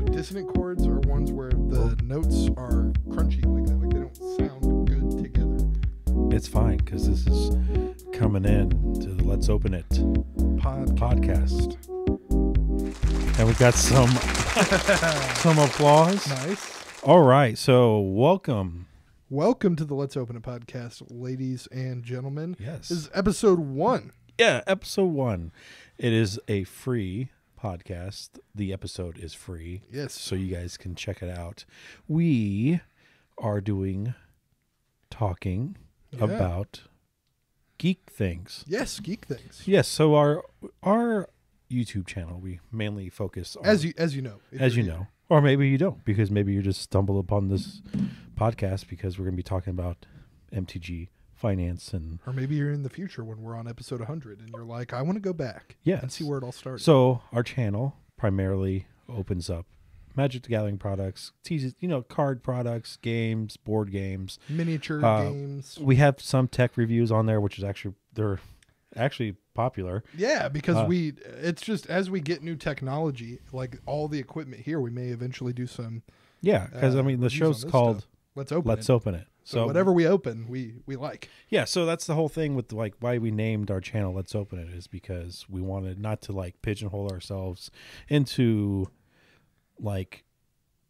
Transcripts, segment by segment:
So dissonant chords are ones where the notes are crunchy like that, like they don't sound good together. It's fine because this is coming in to the Let's Open It podcast. And we've got some applause. Nice. All right, so welcome. Welcome to the Let's Open It podcast, ladies and gentlemen. Yes. This is episode 1. Yeah, episode 1. It is a free podcast. The episode is free. Yes. So you guys can check it out. We are talking about geek things. Yes, geek things. Yes, so our YouTube channel, we mainly focus on... As you know. Or maybe you don't, because maybe you just stumbled upon this podcast because we're going to be talking about MTG finance and... Or maybe you're in the future when we're on episode 100 and you're like, I want to go back and see where it all started. So our channel primarily opens up Magic the Gathering products, teases, card products, games, board games. Miniature games. We have some tech reviews on there, which is they're actually popular. Yeah, because it's just as we get new technology, like all the equipment here, we may eventually do some. Yeah, because the show's called Let's Open It. So whatever we open, we like. Yeah, so that's the whole thing with why we named our channel Let's Open It, is because we wanted not to pigeonhole ourselves into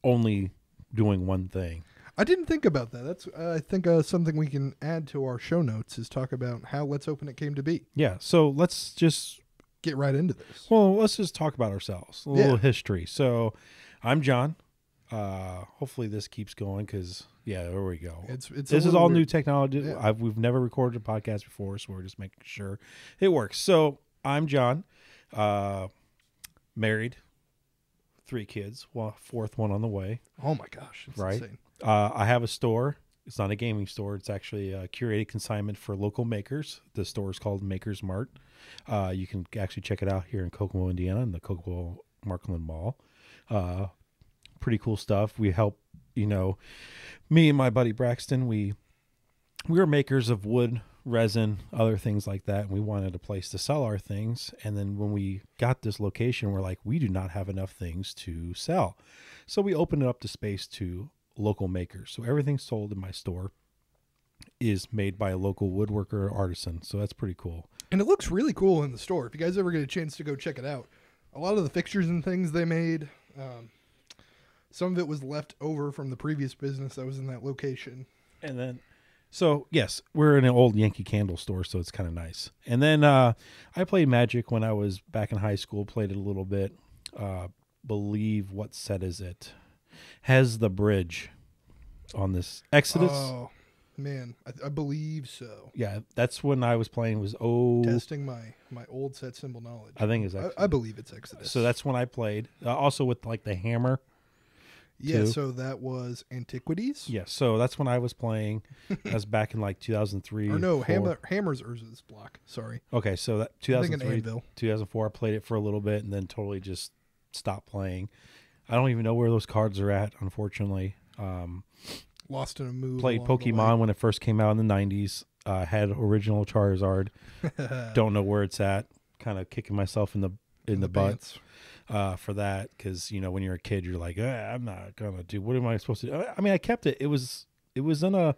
only doing one thing. I didn't think about that. That's I think something we can add to our show notes is talk about how Let's Open It came to be. Yeah, so let's just get right into this. Well, let's just talk about ourselves. A little history. So, I'm John. Hopefully this keeps going because there we go. This is all new technology. Yeah. We've never recorded a podcast before, so we're just making sure it works. So, I'm John. Married. 3 kids. Fourth one on the way. Oh my gosh! It's right. Insane. I have a store. It's not a gaming store. It's actually a curated consignment for local makers. The store is called Maker's Mart. You can actually check it out here in Kokomo, Indiana, in the Kokomo Markland Mall. Pretty cool stuff. We help, me and my buddy Braxton, we were makers of wood, resin, other things like that, and we wanted a place to sell our things. And then when we got this location, we're like, we do not have enough things to sell. So we opened it up to space to local makers. So everything sold in my store is made by a local woodworker or artisan. So that's pretty cool. And it looks really cool in the store. If you guys ever get a chance to go check it out, a lot of the fixtures and things they made, some of it was left over from the previous business that was in that location. And then, so yes, we're in an old Yankee Candle store, so it's kind of nice. And then I played Magic when I was back in high school, played it a little bit. Believe, what set is it? Has the bridge on this Exodus. Oh, man, I believe so. Yeah, that's when I was playing. Testing my old set symbol knowledge. I think it's Exodus. I believe it's Exodus. So that's when I played. Also with the hammer. Yeah, so that was Antiquities. Yeah, so that's when I was playing. That was back in 2003. Or no, Hammer's Urza's block. Sorry. Okay, so that 2003, 2004, I played it for a little bit and then totally just stopped playing. I don't even know where those cards are at, unfortunately. Lost in a move. Played Pokemon when it first came out in the 90s. Had original Charizard. Don't know where it's at. Kind of kicking myself in the butt for that, because when you're a kid, you're like, I'm not gonna do. What am I supposed to do? I mean, I kept it. It was in a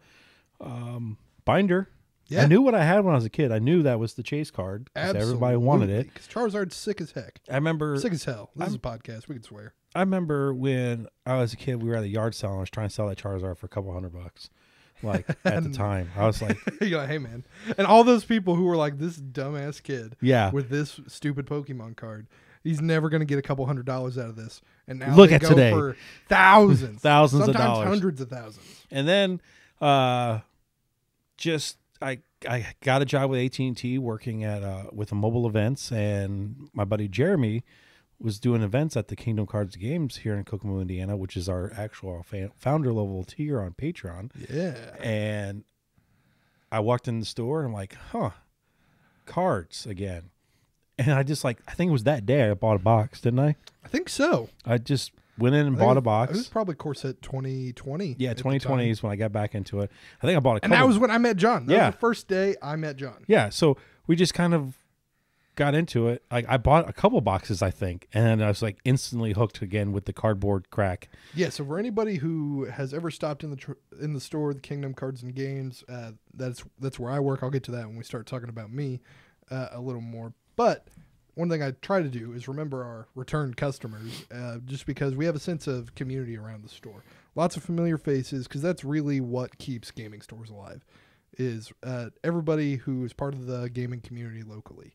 binder. Yeah. I knew what I had when I was a kid. I knew that was the chase card because everybody wanted it. Because Charizard's sick as heck. I remember sick as hell. This is a podcast. We can swear. I remember when I was a kid, we were at a yard sale and I was trying to sell that Charizard for a couple $100. At the time, I was like, you're like, hey man, and all those people who were like, this dumbass kid, with this stupid Pokemon card, he's never going to get a couple $100 out of this. And now look they at go today for thousands sometimes of dollars, hundreds of thousands. And then, I got a job with AT&T working at with mobile events, and my buddy Jeremy was doing events at the Kingdom Cards Games here in Kokomo, Indiana, which is our actual founder level tier on Patreon. Yeah. And I walked in the store and I'm like, cards again. And I just I think it was that day I bought a box, didn't I? I think so. I just went in and bought a box. It was probably Corset 2020. Yeah, 2020 is when I got back into it. I think I bought a couple. And that was when I met John. That was the first day I met John. Yeah, so we just kind of got into it. Like I bought a couple boxes, I think, and I was like instantly hooked again with the cardboard crack. Yeah, so for anybody who has ever stopped in the store, the Kingdom Cards and Games, that's where I work. I'll get to that when we start talking about me a little more. But one thing I try to do is remember our return customers, just because we have a sense of community around the store. Lots of familiar faces, because that's really what keeps gaming stores alive, is everybody who is part of the gaming community locally.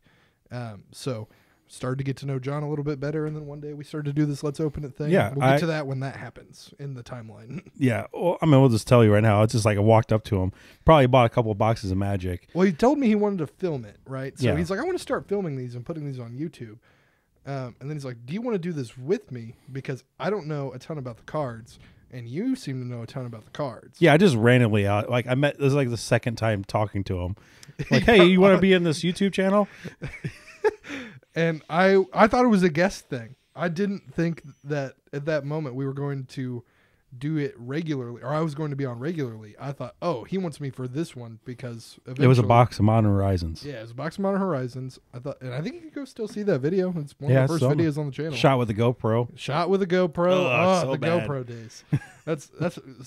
So started to get to know John a little bit better, and then one day we started to do this Let's Open It thing. Yeah, we'll get to that when that happens in the timeline. Yeah, well, I mean, we'll just tell you right now. It's just like I walked up to him, probably bought a couple of boxes of Magic. Well, he told me he wanted to film it, right? So Yeah. he's like, I want to start filming these and putting these on YouTube. And then he's like, do you want to do this with me? Because I don't know a ton about the cards, and you seem to know a ton about the cards. Yeah, I just randomly out. Like I met. This is like the second time talking to him. Like, hey, you want to be in this YouTube channel? And I thought it was a guest thing. I didn't think that at that moment we were going to do it regularly, or I was going to be on regularly. I thought, oh, he wants me for this one because eventually, It was a box of Modern Horizons. Yeah, it was a box of Modern Horizons. I thought, and I think you can go still see that video. It's one of the first videos on the channel. Shot with a GoPro. Shot with a GoPro. Oh, so the bad. GoPro days. That's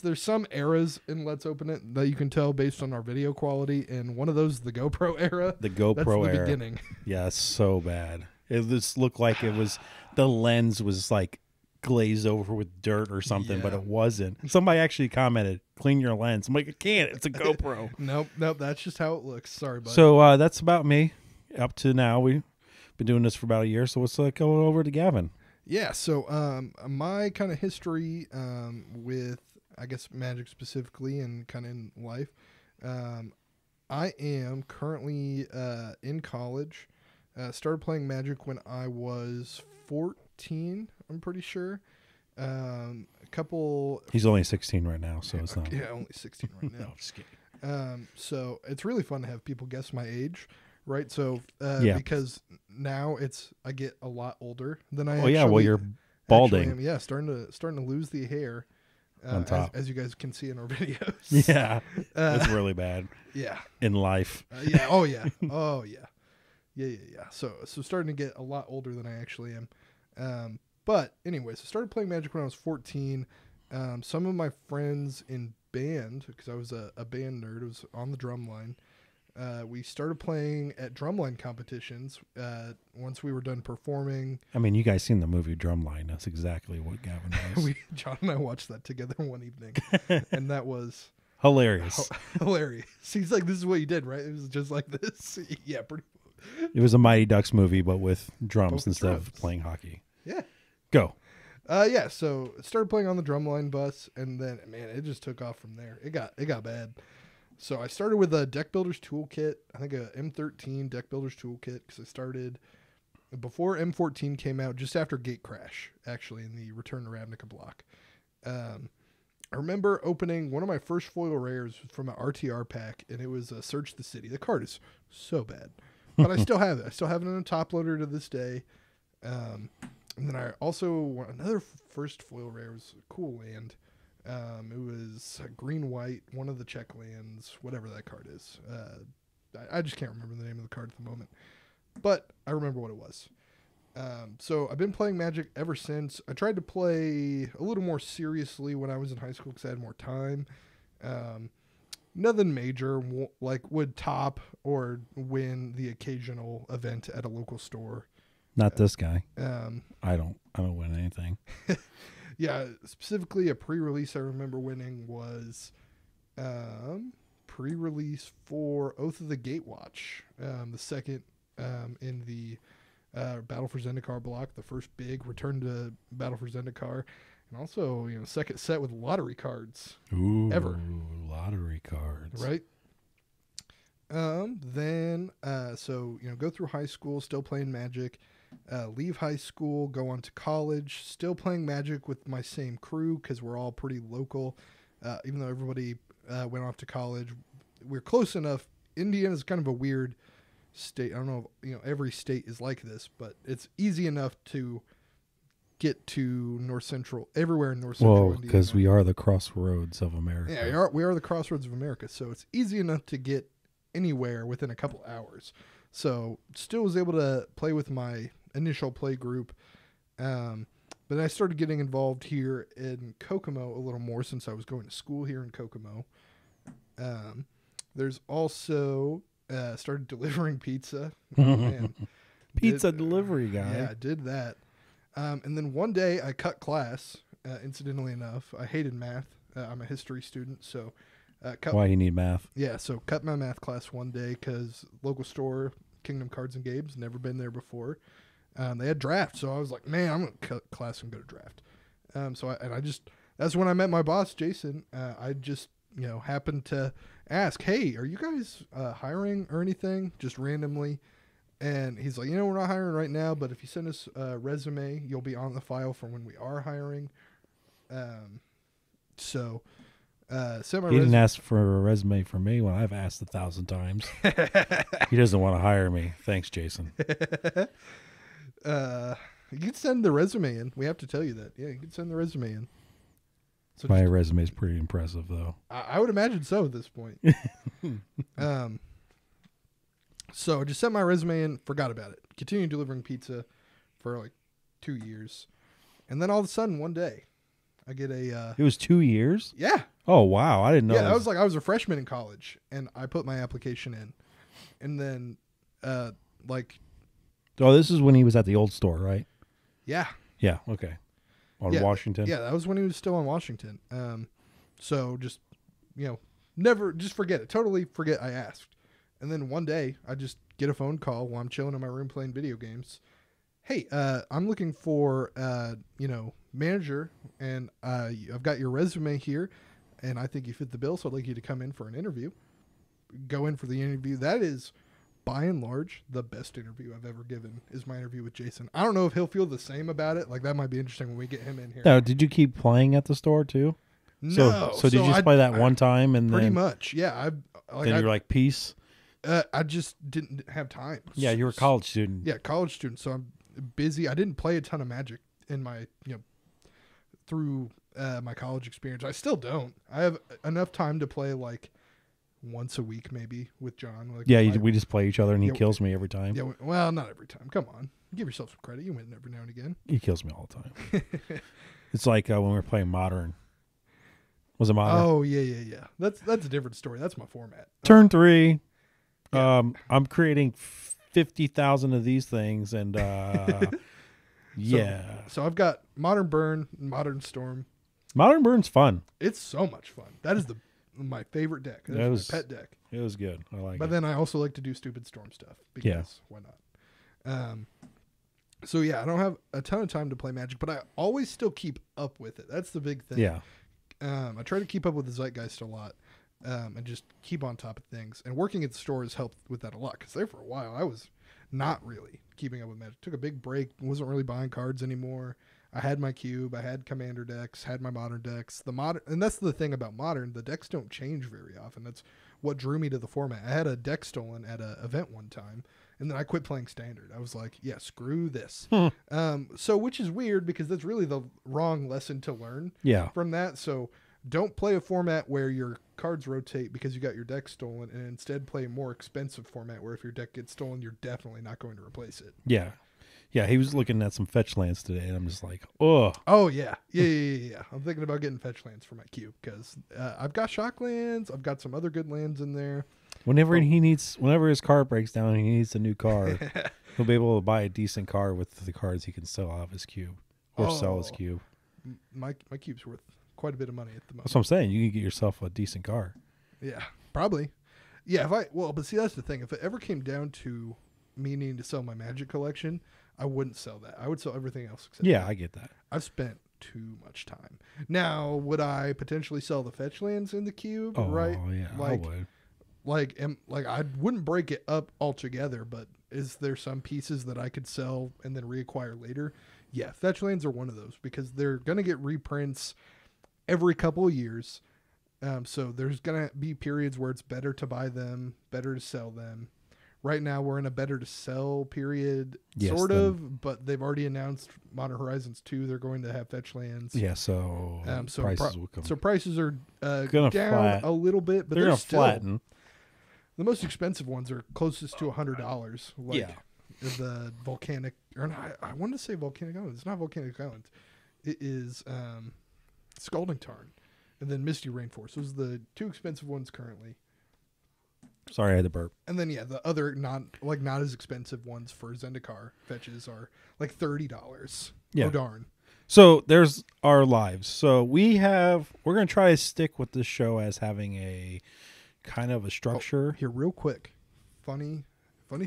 there's some eras in Let's Open It that you can tell based on our video quality, and one of those is the GoPro era. The GoPro That's the era. beginning. Yeah, it's so bad. It just looked like it was the lens was like glazed over with dirt or something, but Yeah. it wasn't. Somebody actually commented, "Clean your lens." I'm like, I can't. It's a GoPro. Nope. That's just how it looks. Sorry, bud. So that's about me. Up to now, we've been doing this for about a year. So let's go over to Gavin. Yeah, so my kind of history with, I guess, Magic specifically and kind of in life, I am currently in college. Started playing Magic when I was 14, I'm pretty sure. A couple... He's only 16 right now, so it's not... Yeah, only 16 right now. No, just kidding. So it's really fun to have people guess my age, right? So Yeah. because now I get a lot older than I Oh yeah, well you're actually balding. am. Yeah, starting to lose the hair On top. as you guys can see in our videos. Yeah, it's really bad Yeah. in life. Yeah. Oh yeah. Oh yeah. Yeah. So starting to get a lot older than I actually am. But anyway, so started playing Magic when I was 14. Some of my friends in band, because I was a band nerd, was on the drum line. We started playing at drumline competitions once we were done performing. I mean, you guys seen the movie Drumline. That's exactly what Gavin was. John and I watched that together one evening, and that was Hilarious. hilarious. He's like, this is what you did, right? It was just like this. Yeah, pretty. It was a Mighty Ducks movie, but with drums with instead drums. of playing hockey. Yeah. Go. Yeah, so started playing on the drumline bus, and then, man, it just took off from there. It got bad. So I started with a Deck Builder's Toolkit, I think a M13 Deck Builder's Toolkit, because I started before M14 came out, just after Gate Crash, actually, in the Return to Ravnica block. I remember opening one of my first foil rares from an RTR pack, and it was Search the City. The card is so bad, but I still have it. I still have it in a top loader to this day. And then I also, another first foil rare was a cool land. It was green-white, one of the Czech lands, whatever that card is. I just can't remember the name of the card at the moment, but I remember what it was. So I've been playing Magic ever since. I tried to play a little more seriously when I was in high school because I had more time. Nothing major, like would top or win the occasional event at a local store. Not this guy. I don't win anything. Yeah, specifically a pre-release I remember winning was pre-release for Oath of the Gatewatch, the second in the Battle for Zendikar block, the first big return to Battle for Zendikar, and also second set with lottery cards. Ooh, ever lottery cards, right? Then so go through high school, still playing Magic. Leave high school, go on to college, still playing Magic with my same crew because we're all pretty local. Even though everybody went off to college, we're close enough. Indiana is kind of a weird state. I don't know if every state is like this, but it's easy enough to get to North Central, everywhere in North Central Indiana. Well, because we are the crossroads of America. Yeah, we are the crossroads of America, so it's easy enough to get anywhere within a couple hours. So still was able to play with my initial play group. But I started getting involved here in Kokomo a little more since I was going to school here in Kokomo. There's also started delivering pizza. Man, Pizza delivery guy. Yeah, I did that. And then one day I cut class. Incidentally enough, I hated math. I'm a history student, so Why you need math? Yeah, so cut my math class one day because local store, Kingdom Cards and Games, never been there before. They had draft, so I was like, man, I'm gonna cut class and go to draft. That's when I met my boss, Jason. I just happened to ask, hey, are you guys hiring or anything? Just randomly. And he's like, we're not hiring right now, but if you send us a resume, you'll be on the file for when we are hiring. Sent my He didn't ask for a resume from me when I've asked 1,000 times. He doesn't want to hire me. Thanks, Jason. You can send the resume in. We have to tell you that. Yeah, you can send the resume in. So My resume is pretty impressive, though. I would imagine so at this point. So I just sent my resume in, forgot about it. Continued delivering pizza for like 2 years. And then all of a sudden, one day, I get a... It was 2 years? Yeah. Oh, wow. I didn't know. Yeah, I was a freshman in college, and I put my application in. And then, Oh, this is when he was at the old store, right? Yeah. Yeah, okay. On Washington? Yeah, that was when he was still on Washington. So just, never, just forget it. Totally forget I asked. And then one day, I just get a phone call while I'm chilling in my room playing video games. Hey, I'm looking for, manager, and I've got your resume here, and I think you fit the bill, so I'd like you to come in for an interview. Go in for the interview. That is, by and large, the best interview I've ever given is my interview with Jason. I don't know if he'll feel the same about it. Like, that might be interesting when we get him in here. Now, did you keep playing at the store, too? No. So did you just play that one time, and pretty then... much, yeah. Then you're like, peace? I just didn't have time. Yeah, you were a college student. Yeah, college student. So I'm busy. I didn't play a ton of Magic in my, through my college experience. I still don't. I have enough time to play like once a week maybe with John. Like, yeah, we just play each other, and he kills me every time. Yeah, well, not every time. Come on, give yourself some credit. You win every now and again. He kills me all the time. It's like when we were playing Modern. Was it Modern? Oh yeah. That's a different story. That's my format. Turn 3. Yeah. I'm creating 50,000 of these things, and yeah. So I've got Modern Burn, Modern Storm. Modern Burn's fun. It's so much fun. That is my favorite deck. That is my pet deck. It was good. I like it. But then I also like to do stupid Storm stuff because why not? So yeah, I don't have a ton of time to play Magic, but I always still keep up with it. That's the big thing. Yeah. I try to keep up with the zeitgeist a lot. And just keep on top of things. And working at the store has helped with that a lot. Because there for a while, I was not really keeping up with Magic. Took a big break. Wasn't really buying cards anymore. I had my cube. I had Commander decks. Had my Modern decks. And that's the thing about Modern. The decks don't change very often. That's what drew me to the format. I had a deck stolen at an event one time. And then I quit playing Standard. I was like, yeah, screw this. So which is weird because that's really the wrong lesson to learn from that. So don't play a format where your cards rotate because you got your deck stolen, and instead play a more expensive format where if your deck gets stolen, you're definitely not going to replace it. Yeah. Yeah, he was looking at some fetch lands today, and I'm just like, oh. Oh, yeah. Yeah. I'm thinking about getting fetch lands for my cube because I've got shock lands. I've got some other good lands in there. Whenever his car breaks down and he needs a new car, he'll be able to buy a decent car with the cards he can sell out of his cube or sell his cube. My cube's worth quite a bit of money at the moment. That's what I'm saying. You can get yourself a decent car. Yeah, probably. Yeah, but see, that's the thing. If it ever came down to me needing to sell my Magic collection, I wouldn't sell that. I would sell everything else except that. I get that. I've spent too much time. Now, would I potentially sell the fetch lands in the cube? Oh, right? Yeah, I would. I wouldn't break it up altogether, but is there some pieces that I could sell and then reacquire later? Yeah, fetch lands are one of those because they're going to get reprints every couple of years. So there's going to be periods where it's better to buy them, better to sell them. Right now we're in a better to sell period, but they've already announced Modern Horizons 2. They're going to have fetch lands. Yeah, so prices will come. So prices are down a little bit, but they're going to flatten. The most expensive ones are closest to $100. Like Yeah. the volcanic, or not, I wanted to say volcanic islands. It's not volcanic islands. It is Scalding Tarn, and then Misty Rainforest. Those are the 2 expensive ones currently. Sorry, I had to burp. And then the other not as expensive ones for Zendikar fetches are like $30. Yeah. Oh darn. So there's our lives. So we're going to try to stick with this show as having a kind of a structure. Here, real quick, funny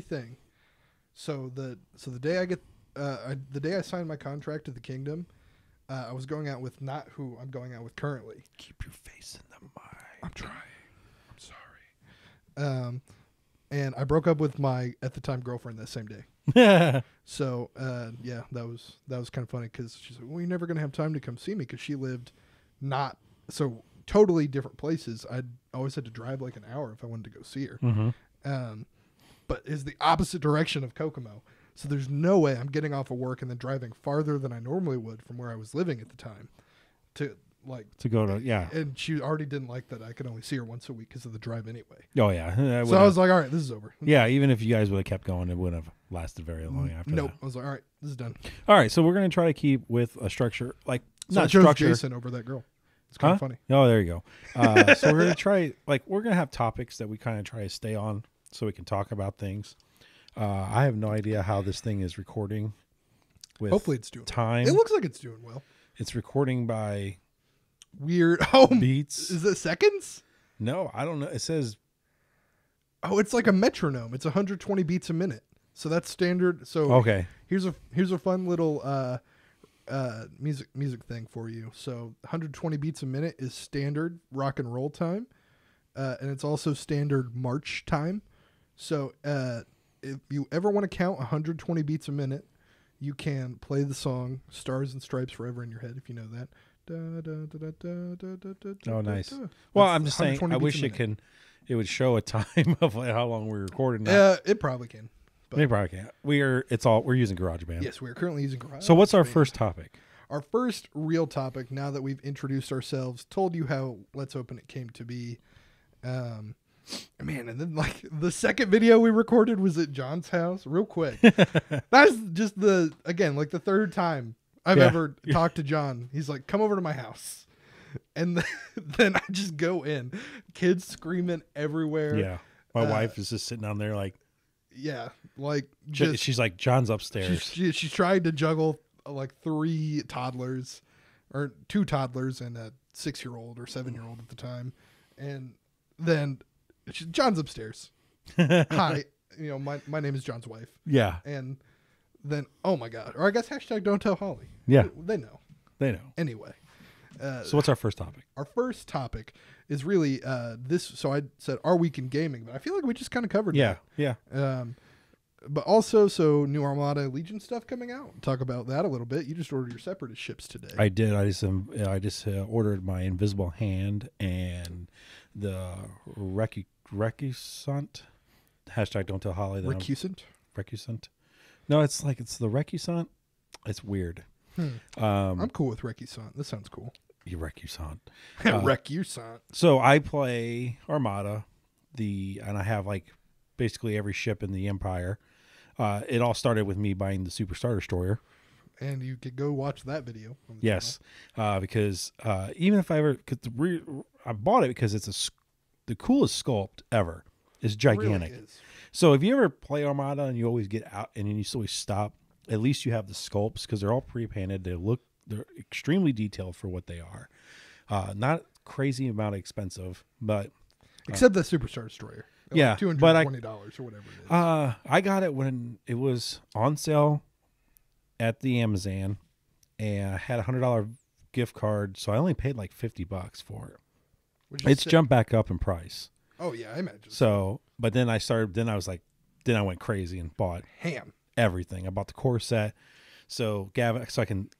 thing. So the day I get the day I signed my contract to the Kingdom, I was going out with not who I'm going out with currently. Keep your face in the mic. I'm trying. I'm sorry. And I broke up with my at the time girlfriend that same day. So yeah, that was kind of funny because she's like, "Well, you're never gonna have time to come see me," because she lived not so totally different places. I'd always had to drive like an hour if I wanted to go see her. Mm-hmm. But is the opposite direction of Kokomo. So there's no way I'm getting off of work and then driving farther than I normally would from where I was living at the time to go to, yeah. And she already didn't like that I could only see her once a week because of the drive anyway. Oh, yeah. So I was like, all right, this is over. Yeah, even if you guys would have kept going, it wouldn't have lasted very long after Nope. that. I was like, all right, this is done. All right, so we're going to try to keep with a structure, like, So not I chose structure. Jason over that girl. It's kind of funny. Oh, there you go. So we're going to try, like, we're going to have topics that we kind of try to stay on so we can talk about things. I have no idea how this thing is recording. With Hopefully it's doing time. well. It looks like it's doing well. It's recording by Weird. beats. Is it seconds? No, I don't know. It says, Oh, it's like a metronome. It's 120 beats a minute. So that's standard. So okay. here's a fun little music thing for you. So 120 beats a minute is standard rock and roll time, and it's also standard march time. So if you ever want to count 120 beats a minute, you can play the song "Stars and Stripes Forever" in your head if you know that. Oh, nice. Well, That's I'm just saying, 120 I beats wish a minute. it would show a time of like how long we're recording. It probably can. But They probably can't. We're using GarageBand. yes, we are currently using Garage. So what's our Band. first topic? Our first real topic, now that we've introduced ourselves, told you how Let's Open It came to be. Man, and then like the second video we recorded was at John's house. Real quick. That's just the third time I've ever talked to John. He's like, come over to my house. And then I just go in. Kids screaming everywhere. Yeah. My wife is just sitting down there like, Yeah. Like just, she's like, John's upstairs. She's trying to juggle like 3 toddlers or 2 toddlers and a 6-year-old or 7-year-old at the time. And then John's upstairs. Hi. My name is John's wife. Yeah. And then, oh my God. Or I guess hashtag don't tell Holly. Yeah. They know. They know. Anyway. So what's our first topic? Our first topic is really this. So I said our week in gaming, but I feel like we just kind of covered Yeah. that. Yeah. But also, so new Armada Legion stuff coming out. Talk about that a little bit. You just ordered your separatist ships today. I did. I just ordered my Invisible Hand and the Recusant. Hashtag don't tell Holly that. Recusant. No, it's the Recusant. It's weird. I'm cool with Recusant. This sounds cool. You Recusant. Recusant. So I play Armada, and I have like basically every ship in the Empire. It all started with me buying the Superstar Destroyer. And you could go watch that video. On the Yes, because even if I bought it because it's the coolest sculpt ever. It's gigantic. Really is. So if you ever play Armada and you always get out and you always stop, at least you have the sculpts because they're all pre-painted. They're extremely detailed for what they are. Not crazy amount of expensive, but Except the Superstar Destroyer. Yeah, like $220 but or whatever it is. I got it when it was on sale at the Amazon, and I had $100 gift card, so I only paid like $50 for it. It's jumped back up in price. Oh yeah, I imagine. So, but then I went crazy and bought Ham. everything. I bought the core set, so I can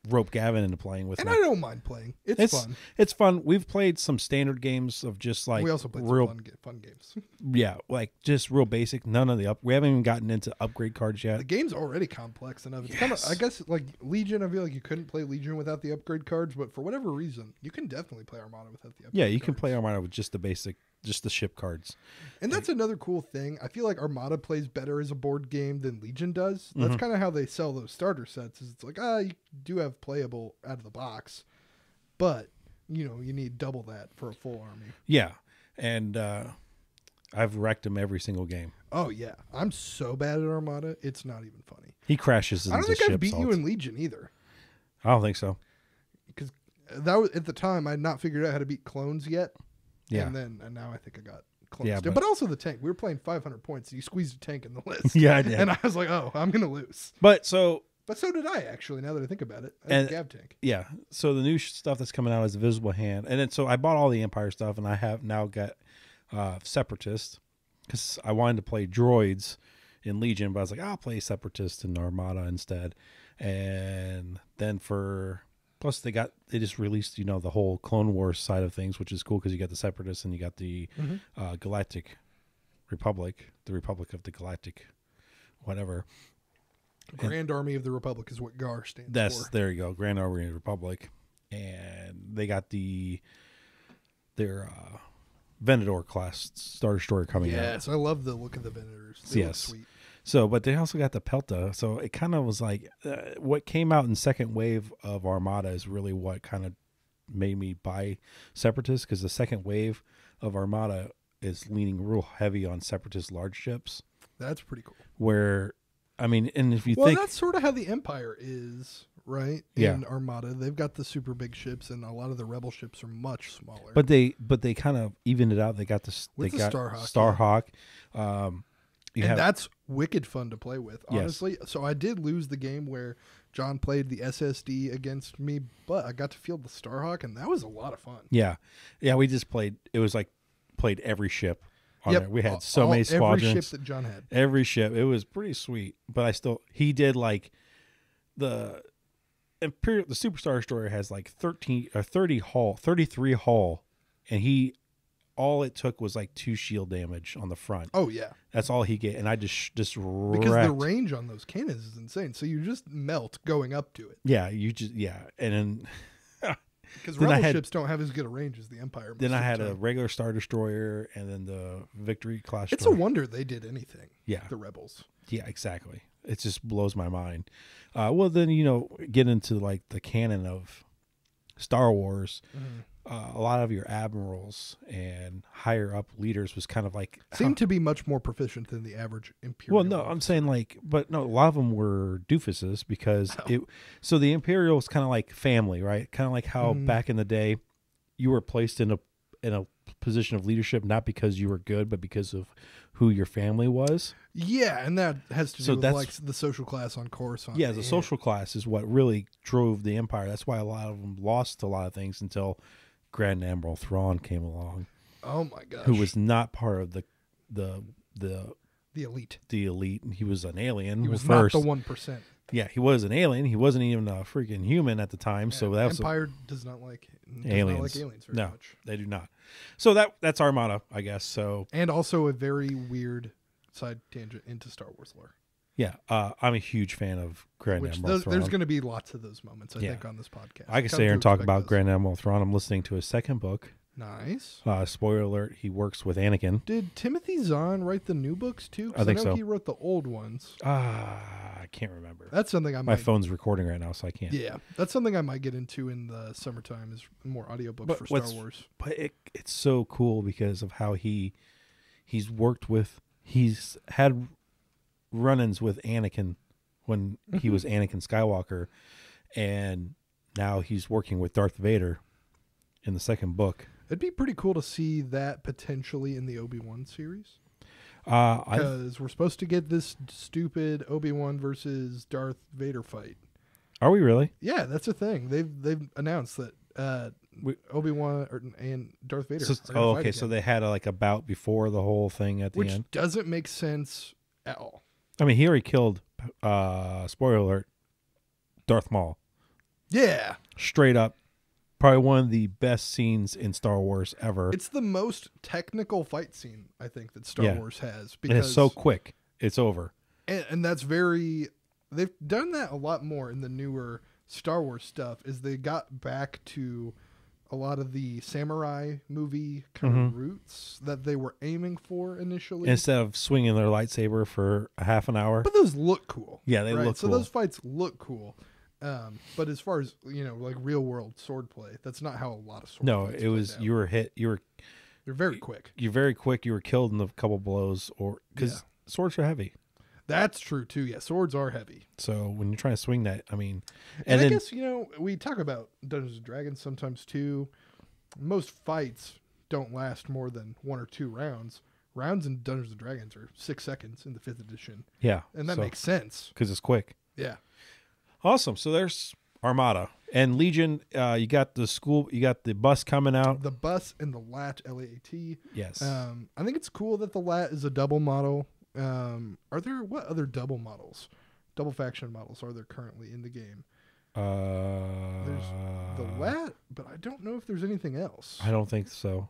rope Gavin into playing with And me. I don't mind playing. It's fun. It's fun. We've played some standard games of just like We also played real, some fun games. yeah, like just real basic. None of the we haven't even gotten into upgrade cards yet. The game's already complex enough. It's kind of, I guess, like Legion. I feel like you couldn't play Legion without the upgrade cards, but for whatever reason, you can definitely play Armada without the upgrade. Yeah, you can cards. play Armada with just the basic just the ship cards. And that's another cool thing. I feel like Armada plays better as a board game than Legion does. That's kind of how they sell those starter sets. Is it's like, you do have playable out of the box, but you need double that for a full army. Yeah, and I've wrecked him every single game. Oh yeah, I'm so bad at Armada, it's not even funny. He crashes into I don't think ship I've beat you salts. in Legion either. I don't think so. Because that was at the time I had not figured out how to beat clones yet. Yeah. And now I think I got clones. Yeah, but also the tank. We were playing 500 points. And you squeezed a tank in the list. Yeah, I did. And I was like, oh, I'm gonna lose. But so did I actually. Now that I think about it, I had a Gav tank. Yeah. So the new stuff that's coming out is the Visible Hand, and then so I bought all the Empire stuff, and I have now got Separatist because I wanted to play droids in Legion, but I was like, I'll play Separatist in Armada instead, and then plus they just released the whole Clone Wars side of things, which is cool because you got the Separatists and you got the Galactic Republic, the Republic of the Galactic, whatever. Grand Army of the Republic is what GAR stands for. There you go, Grand Army of the Republic, and they got their Venador class Star Destroyer coming out. Yes, I love the look of the Venators. They look sweet. So, but they also got the Pelta. So it kind of was like what came out in second wave of Armada is really what kind of made me buy Separatist, because the second wave of Armada is leaning real heavy on Separatist large ships. That's pretty cool. Where, I mean, and if you think that's sort of how the Empire is, right? In Armada, they've got the super big ships, and a lot of the Rebel ships are much smaller. But they kind of evened it out. They got the Starhawk. That's wicked fun to play with, honestly. Yes. So I did lose the game where John played the SSD against me, but I got to field the Starhawk, and that was a lot of fun. Yeah. Yeah, we just played. It was like played every ship on there. We had so many squadrons. Every ship that John had. Every ship. It was pretty sweet. But he did like the Superstar Destroyer has like 33 hull, and all it took was like 2 shield damage on the front. Oh yeah, that's all he get, and I just because wrecked. the range on those cannons is insane. So you just melt going up to it. Yeah, and then because Rebel ships don't have as good a range as the Empire. Then I had a regular Star Destroyer, and then the Victory class. It's a wonder they did anything. Yeah, the Rebels. Yeah, exactly. It just blows my mind. Well, then get into like the canon of Star Wars. Mm-hmm. A lot of your admirals and higher up leaders was kind of like seemed to be much more proficient than the average Imperial. Well, no, I'm saying but no, a lot of them were doofuses because so the Imperial is kind of like family, right? Kind of like how back in the day you were placed in a position of leadership not because you were good, but because of who your family was. Yeah, and that has to do with like the social class on Coruscant. Yeah, the social class is what really drove the Empire. That's why a lot of them lost a lot of things until Grand Admiral Thrawn came along. Oh my gosh! Who was not part of the elite? The elite, and he was an alien. He was not the 1%. Yeah, he was an alien. He wasn't even a freaking human at the time. So that was Empire does not like aliens. Very much. They do not. So that's Armada, I guess. So and also a very weird side tangent into Star Wars lore. Yeah, I'm a huge fan of Grand Admiral Thrawn. There's going to be podcast. Of those moments, I think, on this podcast. I can sit here and talk about Grand Admiral Thrawn. I'm listening to his second book. Nice. Spoiler alert: he works with Anakin. Did Timothy Zahn write the new books too? I think know so. He wrote the old ones. I can't remember. That's something My phone's recording right now, so I can't. Yeah, that's something I might get into in the summertime. Is more audiobooks for Star Wars. But it's so cool because of how he's had run-ins with Anakin when he was Anakin Skywalker, and now he's working with Darth Vader in the second book. It'd be pretty cool to see that potentially in the Obi-Wan series. Because we're supposed to get this stupid Obi-Wan versus Darth Vader fight. Are we really? Yeah, that's a thing. They've announced that Obi-Wan and Darth Vader. Okay, so they had a bout before the whole thing at the end, which doesn't make sense at all. I mean, he already killed. Spoiler alert: Darth Maul. Yeah, straight up. Probably one of the best scenes in Star Wars ever. It's the most technical fight scene, I think, that Star Wars has. Because and it's so quick. It's over. And that's very... They've done that a lot more in the newer Star Wars stuff, is they got back to a lot of the samurai movie kind of roots that they were aiming for initially. Instead of swinging their lightsaber for a half an hour. But those look cool. Yeah, they look so cool. those fights look cool. But as far as, like real world sword play, that's not how a lot of sword it was, out. you were hit, You're very quick. You're very quick. You were killed in a couple blows, or because swords are heavy. That's true too. Yeah, swords are heavy. So when you're trying to swing that, I mean, and I guess we talk about Dungeons and Dragons sometimes too. Most fights don't last more than 1 or 2 rounds. Rounds in Dungeons and Dragons are 6 seconds in the 5th edition. Yeah, and that makes sense because it's quick. Yeah, awesome. So there's Armada and Legion. You got the school. You got the bus coming out. The bus and the LAT, LAAT. Yes. I think it's cool that the LAT is a double model. What other double faction models are there currently in the game? There's the LAT, but I don't know if there's anything else. I don't think so.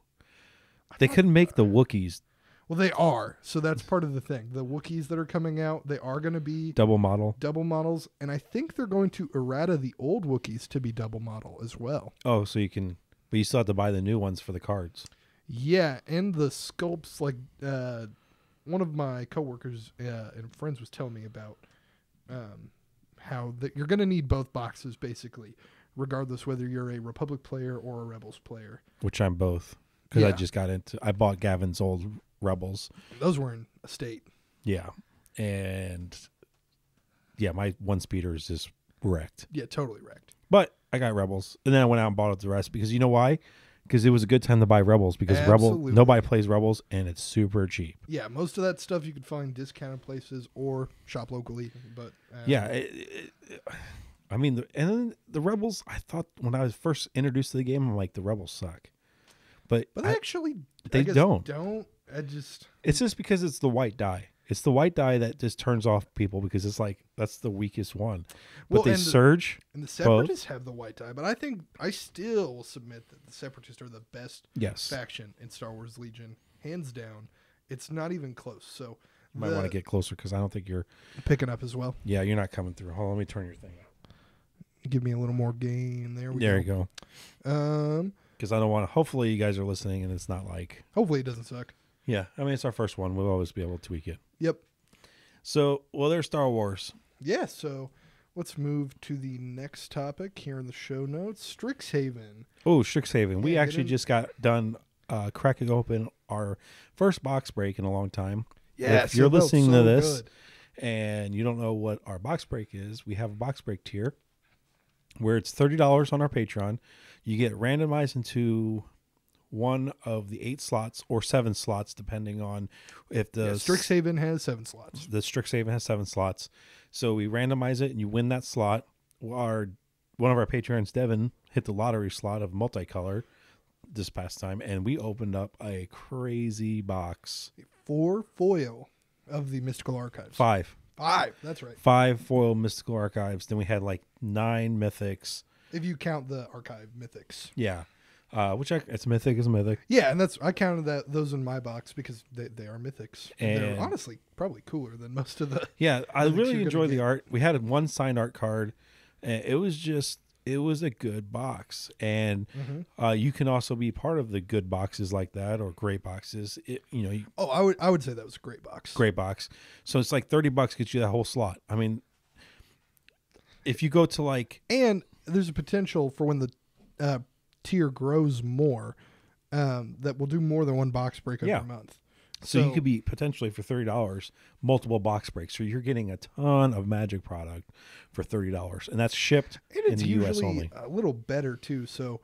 They couldn't make the Wookiees. Well, they are. So that's part of the thing. The Wookiees that are coming out, they are going to be double models, and I think they're going to errata the old Wookiees to be double model as well. Oh, so you can, but you still have to buy the new ones for the cards. Yeah, and the sculpts, like one of my coworkers and friends was telling me about how that you're going to need both boxes basically, regardless whether you're a Republic player or a Rebels player. Which I'm both, because I bought Gavin's old Rebels. Those were in a state. Yeah, and my one speeder is just wrecked. Yeah, totally wrecked. But I got Rebels, and then I went out and bought the rest because you know why? Because it was a good time to buy Rebels because nobody plays Rebels and it's super cheap. Yeah, most of that stuff you could find discounted places or shop locally. But I mean, and then the Rebels. I thought when I was first introduced to the game, I'm like, the Rebels suck. But they don't. It's just because it's the white die. It's the white die that just turns off people because it's like that's the weakest one. But they surge. And the Separatists have the white die, but I still will submit that the Separatists are the best faction in Star Wars Legion, hands down. It's not even close. So you might want to get closer because I don't think you're picking up as well. Yeah, you're not coming through. Hold on, let me turn your thing up. Give me a little more gain. There you go. Because I don't want to. Hopefully, you guys are listening, and it's not like. Hopefully, it doesn't suck. Yeah, I mean, it's our first one. We'll always be able to tweak it. Yep. So, there's Star Wars. Yeah, so let's move to the next topic here in the show notes. Strixhaven. Oh, Strixhaven. We actually just got done cracking open our first box break in a long time. Yeah, if you're listening to this and you don't know what our box break is, we have a box break tier where it's $30 on our Patreon. You get randomized into one of the 8 slots or 7 slots, depending on if the Strixhaven has 7 slots. The Strixhaven has 7 slots. So we randomize it and you win that slot. One of our patrons, Devin, hit the lottery slot of multicolor this past time, and we opened up a crazy box. 4 foil of the Mystical Archives. 5. That's right. 5 foil Mystical Archives. Then we had like 9 mythics. If you count the archive mythics. Yeah. It's mythic is a mythic. Yeah, and I counted those in my box because they are mythics. And they're honestly probably cooler than most of the. Yeah, I really enjoyed the art. We had one signed art card, and it was a good box. And you can also be part of the good boxes like that or great boxes. I would say that was a great box. Great box. So it's like $30 gets you that whole slot. I mean, if you go to and there's a potential for when the tier grows more, that will do more than one box break every month. So you could be potentially for $30 multiple box breaks. So you're getting a ton of Magic product for $30, and that's shipped in the US only. A little better too. So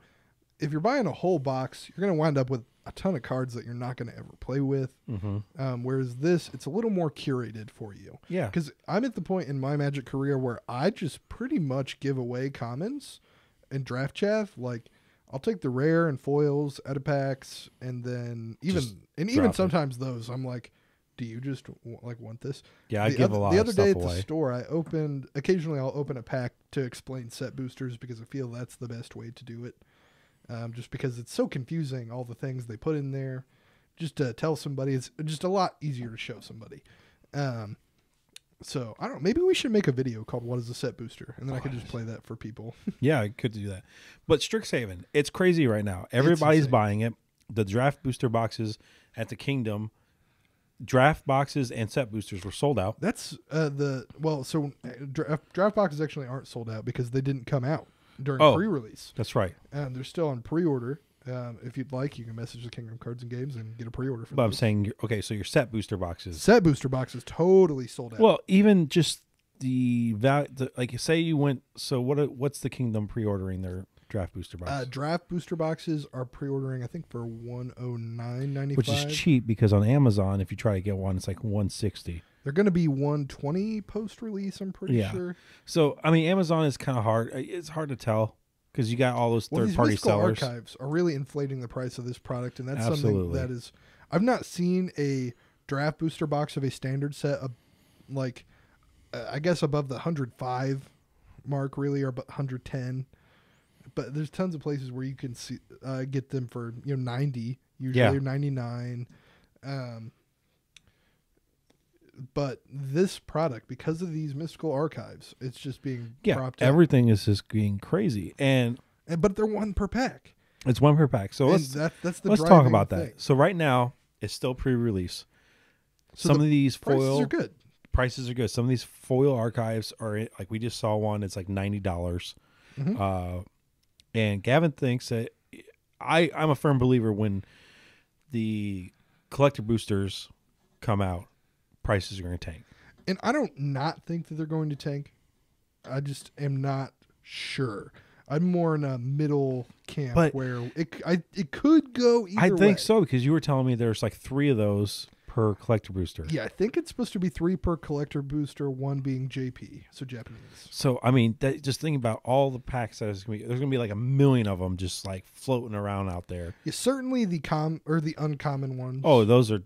if you're buying a whole box, you're going to wind up with a ton of cards that you're not going to ever play with. Whereas this, it's a little more curated for you. Yeah, because I'm at the point in my Magic career where I just pretty much give away commons and draft chaff. Like, I'll take the rare and foils out of packs, and then even sometimes those I'm like, do you just want this? Yeah, I give a lot. The other day at the store, occasionally I'll open a pack to explain set boosters because I feel that's the best way to do it. Just because it's so confusing, all the things they put in there. Just to tell somebody, it's just a lot easier to show somebody. So I don't know. Maybe we should make a video called "What is a set booster?" and then I could just play that for people. Yeah, I could do that. But Strixhaven, it's crazy right now. Everybody's buying it. The draft booster boxes at the Kingdom, draft boxes and set boosters were sold out. That's draft boxes actually aren't sold out because they didn't come out during pre-release. That's right. And they're still on pre-order. If you'd like, you can message the Kingdom Cards and Games and get a pre-order for them. But I'm saying, so your set booster boxes. Set booster boxes totally sold out. Well, even just the value, like say you went, so what's the Kingdom pre-ordering their draft booster boxes? Draft booster boxes are pre-ordering, I think, for $109.95. Which is cheap because on Amazon, if you try to get one, it's like $160. They're going to be $120 post-release, I'm pretty sure. So, I mean, Amazon is kind of hard. It's hard to tell because you got all those third-party sellers. Archives are really inflating the price of this product, and that's something that is... I've not seen a draft booster box of a standard set of, I guess above the 105 mark, really, or 110. But there's tons of places where you can see get them for 90, usually 99. But this product, because of these mystical archives, it's just being propped up. Everything is just being crazy, but they're one per pack. It's one per pack. So let's talk about that. So right now it's still pre-release. So some of these foil prices are good. Some of these foil archives are like we just saw one. It's like $90. Mm-hmm. And Gavin thinks that I'm a firm believer when the collector boosters come out, prices are going to tank. And I don't not think that they're going to tank. I just am not sure. I'm more in a middle camp where it could go either way. I think so because you were telling me there's like 3 of those per collector booster. Yeah, I think it's supposed to be 3 per collector booster, 1 being JP, so Japanese. So, I mean, just think about all the packs there's going to be like 1 million of them just like floating around out there. Yeah, certainly the uncommon ones. Oh, those are,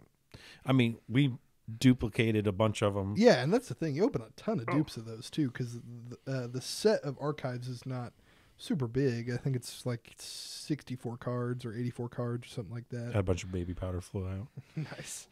I mean, we duplicated a bunch of them. Yeah, and that's the thing. You open a ton of dupes of those too because the set of archives is not super big. I think it's like 64 cards or 84 cards or something like that. A bunch of baby powder flew out. Nice.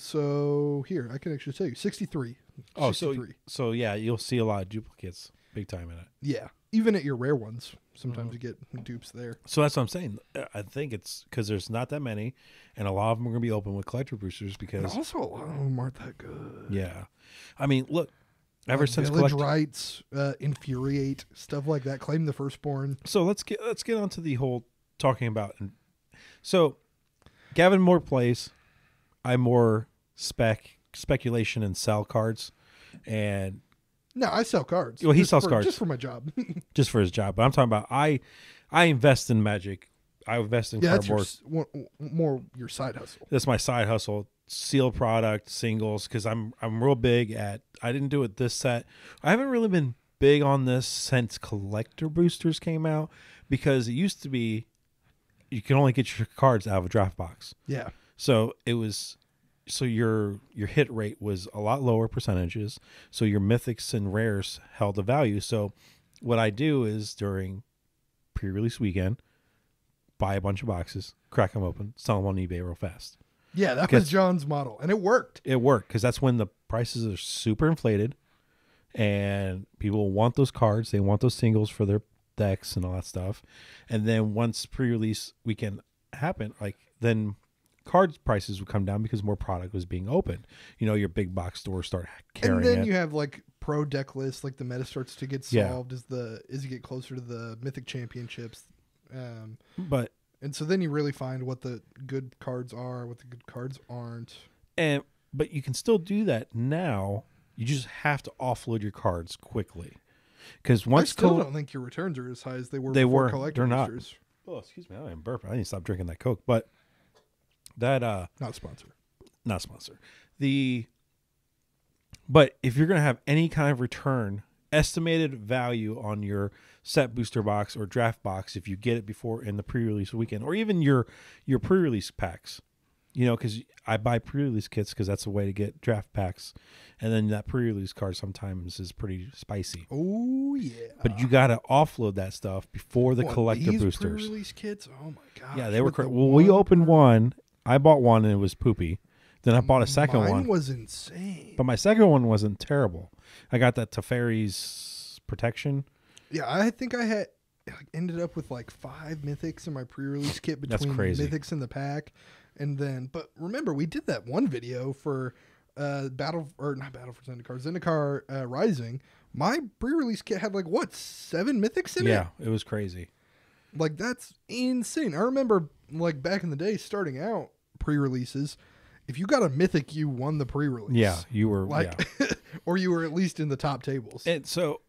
So here I can actually tell you 63. Oh, 63. So yeah, you'll see a lot of duplicates big time in it. Yeah, even at your rare ones, sometimes you get dupes there. So that's what I'm saying. I think it's because there's not that many, and a lot of them are going to be open with collector boosters because and also a lot of them aren't that good. Yeah, I mean, look, ever since Village Rights, Infuriate, stuff like that, Claim the Firstborn. So let's get onto the whole talking about. So Gavin more plays. I more speculation and sell cards, and no, I sell cards. Well, he sells cards just for my job, just for his job. But I'm talking about I invest in Magic. I invest in cardboard. That's more your side hustle. That's my side hustle. Seal product singles because I'm real big at. I didn't do it this set. I haven't really been big on this since collector boosters came out because it used to be you can only get your cards out of a draft box. Yeah. So your hit rate was a lot lower percentages. So your mythics and rares held the value. So what I do is during pre-release weekend, buy a bunch of boxes, crack them open, sell them on eBay real fast. Yeah, that was John's model, and it worked. It worked because that's when the prices are super inflated, and people want those cards. They want those singles for their decks and all that stuff. And then once pre-release weekend happened, then cards prices would come down because more product was being opened. Your big box stores start carrying it. And then you have pro deck lists, the meta starts to get solved as you get closer to the Mythic Championships. And so then you really find what the good cards are, what the good cards aren't. But you can still do that now. You just have to offload your cards quickly. Because once I still don't think your returns are as high as they were before collector boosters. Oh, excuse me. I didn't burp. I need to stop drinking that Coke. But that not sponsor. But if you're going to have any kind of return, estimated value on your set booster box or draft box, if you get it before in the pre-release weekend, or even your pre-release packs, because I buy pre-release kits because that's a way to get draft packs, and then that pre-release card sometimes is pretty spicy. Oh yeah! But you got to offload that stuff before the collector boosters. Pre-release kits. Oh my god! Yeah, they were. Well, we opened one. I bought one and it was poopy. Then I bought a second one. Mine was insane. But my second one wasn't terrible. I got that Teferi's protection. Yeah, I think I had ended up with like 5 mythics in my pre-release kit between mythics in the pack. And then, but remember, we did that one video for not Battle for Zendikar Rising. My pre-release kit had like, what, 7 mythics in it? Yeah, it was crazy. Like, that's insane. I remember, like, back in the day, starting out pre-releases, if you got a mythic, you won the pre-release. Yeah, you were, like, or you were at least in the top tables. And so,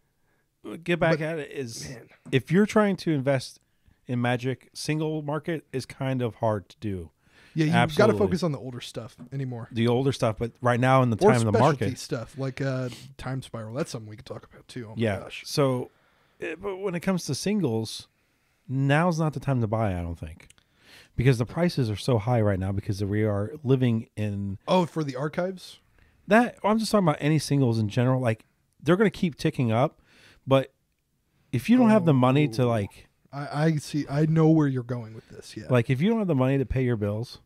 get back at it is, if you're trying to invest in Magic, single market is kind of hard to do. Yeah, you've got to focus on the older stuff anymore. The older stuff, but right now in the time of the market, stuff like Time Spiral. That's something we could talk about too. Oh my gosh. So, but when it comes to singles, now's not the time to buy. I don't think, because the prices are so high right now because we are living in. Oh, for the archives. I'm just talking about any singles in general. Like they're going to keep ticking up, but if you don't have the money to like, I see. I know where you're going with this. Yeah. Like if you don't have the money to pay your bills.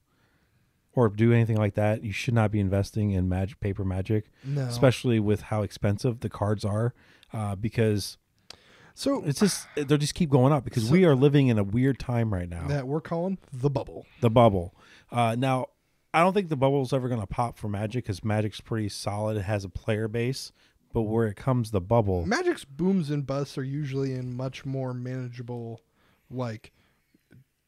Or do anything like that, you should not be investing in paper Magic, especially with how expensive the cards are, because it's just they'll just keep going up because we are living in a weird time right now that we're calling the bubble. The bubble. Now, I don't think the bubble is ever going to pop for Magic because Magic's pretty solid. It has a player base, but where it comes the bubble, Magic's booms and busts are usually in much more manageable, like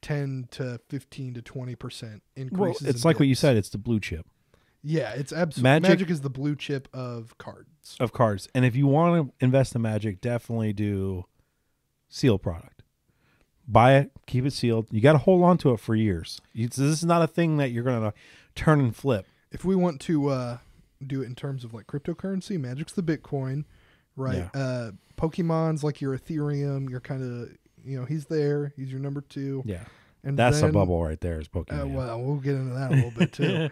10 to 15 to 20% increases. Well, it's like what you said. It's the blue chip. Yeah, it's absolutely Magic is the blue chip of cards. And if you want to invest in Magic, definitely do sealed product. Buy it, keep it sealed. You got to hold on to it for years. This is not a thing that you're going to turn and flip. If we want to do it in terms of like cryptocurrency, Magic's the Bitcoin, right? Yeah. Pokemon's like your Ethereum. You're kind of he's there. He's your number 2. Yeah. And that's a bubble right there is Pokemon. Well, we'll get into that a little bit too.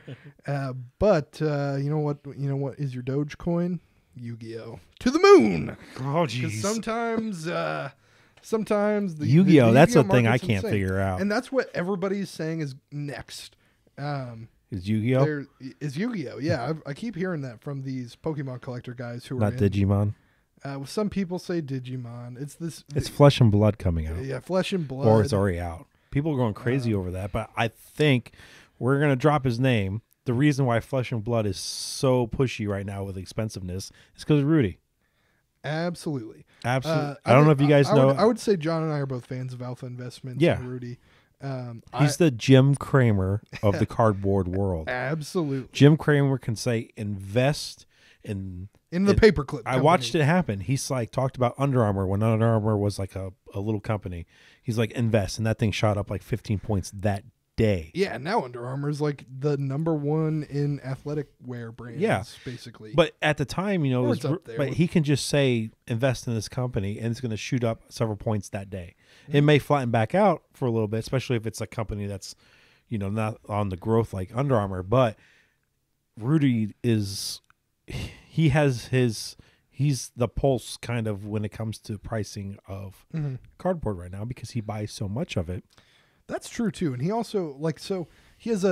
But you know what? You know what is your Dogecoin? Yu-Gi-Oh! To the moon. Oh, jeez. Sometimes the Yu-Gi-Oh! That's a thing I can't figure out. And that's what everybody's saying is next. Is Yu-Gi-Oh? Is Yu-Gi-Oh? Yeah, I keep hearing that from these Pokemon collector guys who not Digimon. Some people say Digimon. It's Flesh and Blood coming out. Yeah, Flesh and Blood. Or it's already out. People are going crazy over that, but I think we're going to drop his name. The reason why Flesh and Blood is so pushy right now with expensiveness is because of Rudy. Absolutely. I don't know if you guys know. I would say John and I are both fans of Alpha Investments and Rudy. He's the Jim Cramer of the cardboard world. Absolutely. Jim Cramer can say invest in the paperclip. I watched it happen. He's like talked about Under Armour when Under Armour was like a little company. He's like invest, and that thing shot up like 15 points that day. Yeah, now Under Armour is like the number 1 in athletic wear brands, basically. But at the time, but he can just say invest in this company, and it's going to shoot up several points that day. Mm-hmm. It may flatten back out for a little bit, especially if it's a company that's, not on the growth like Under Armour. But Rudy is. He's the pulse kind of when it comes to pricing of cardboard right now because he buys so much of it. That's true too. And he also he has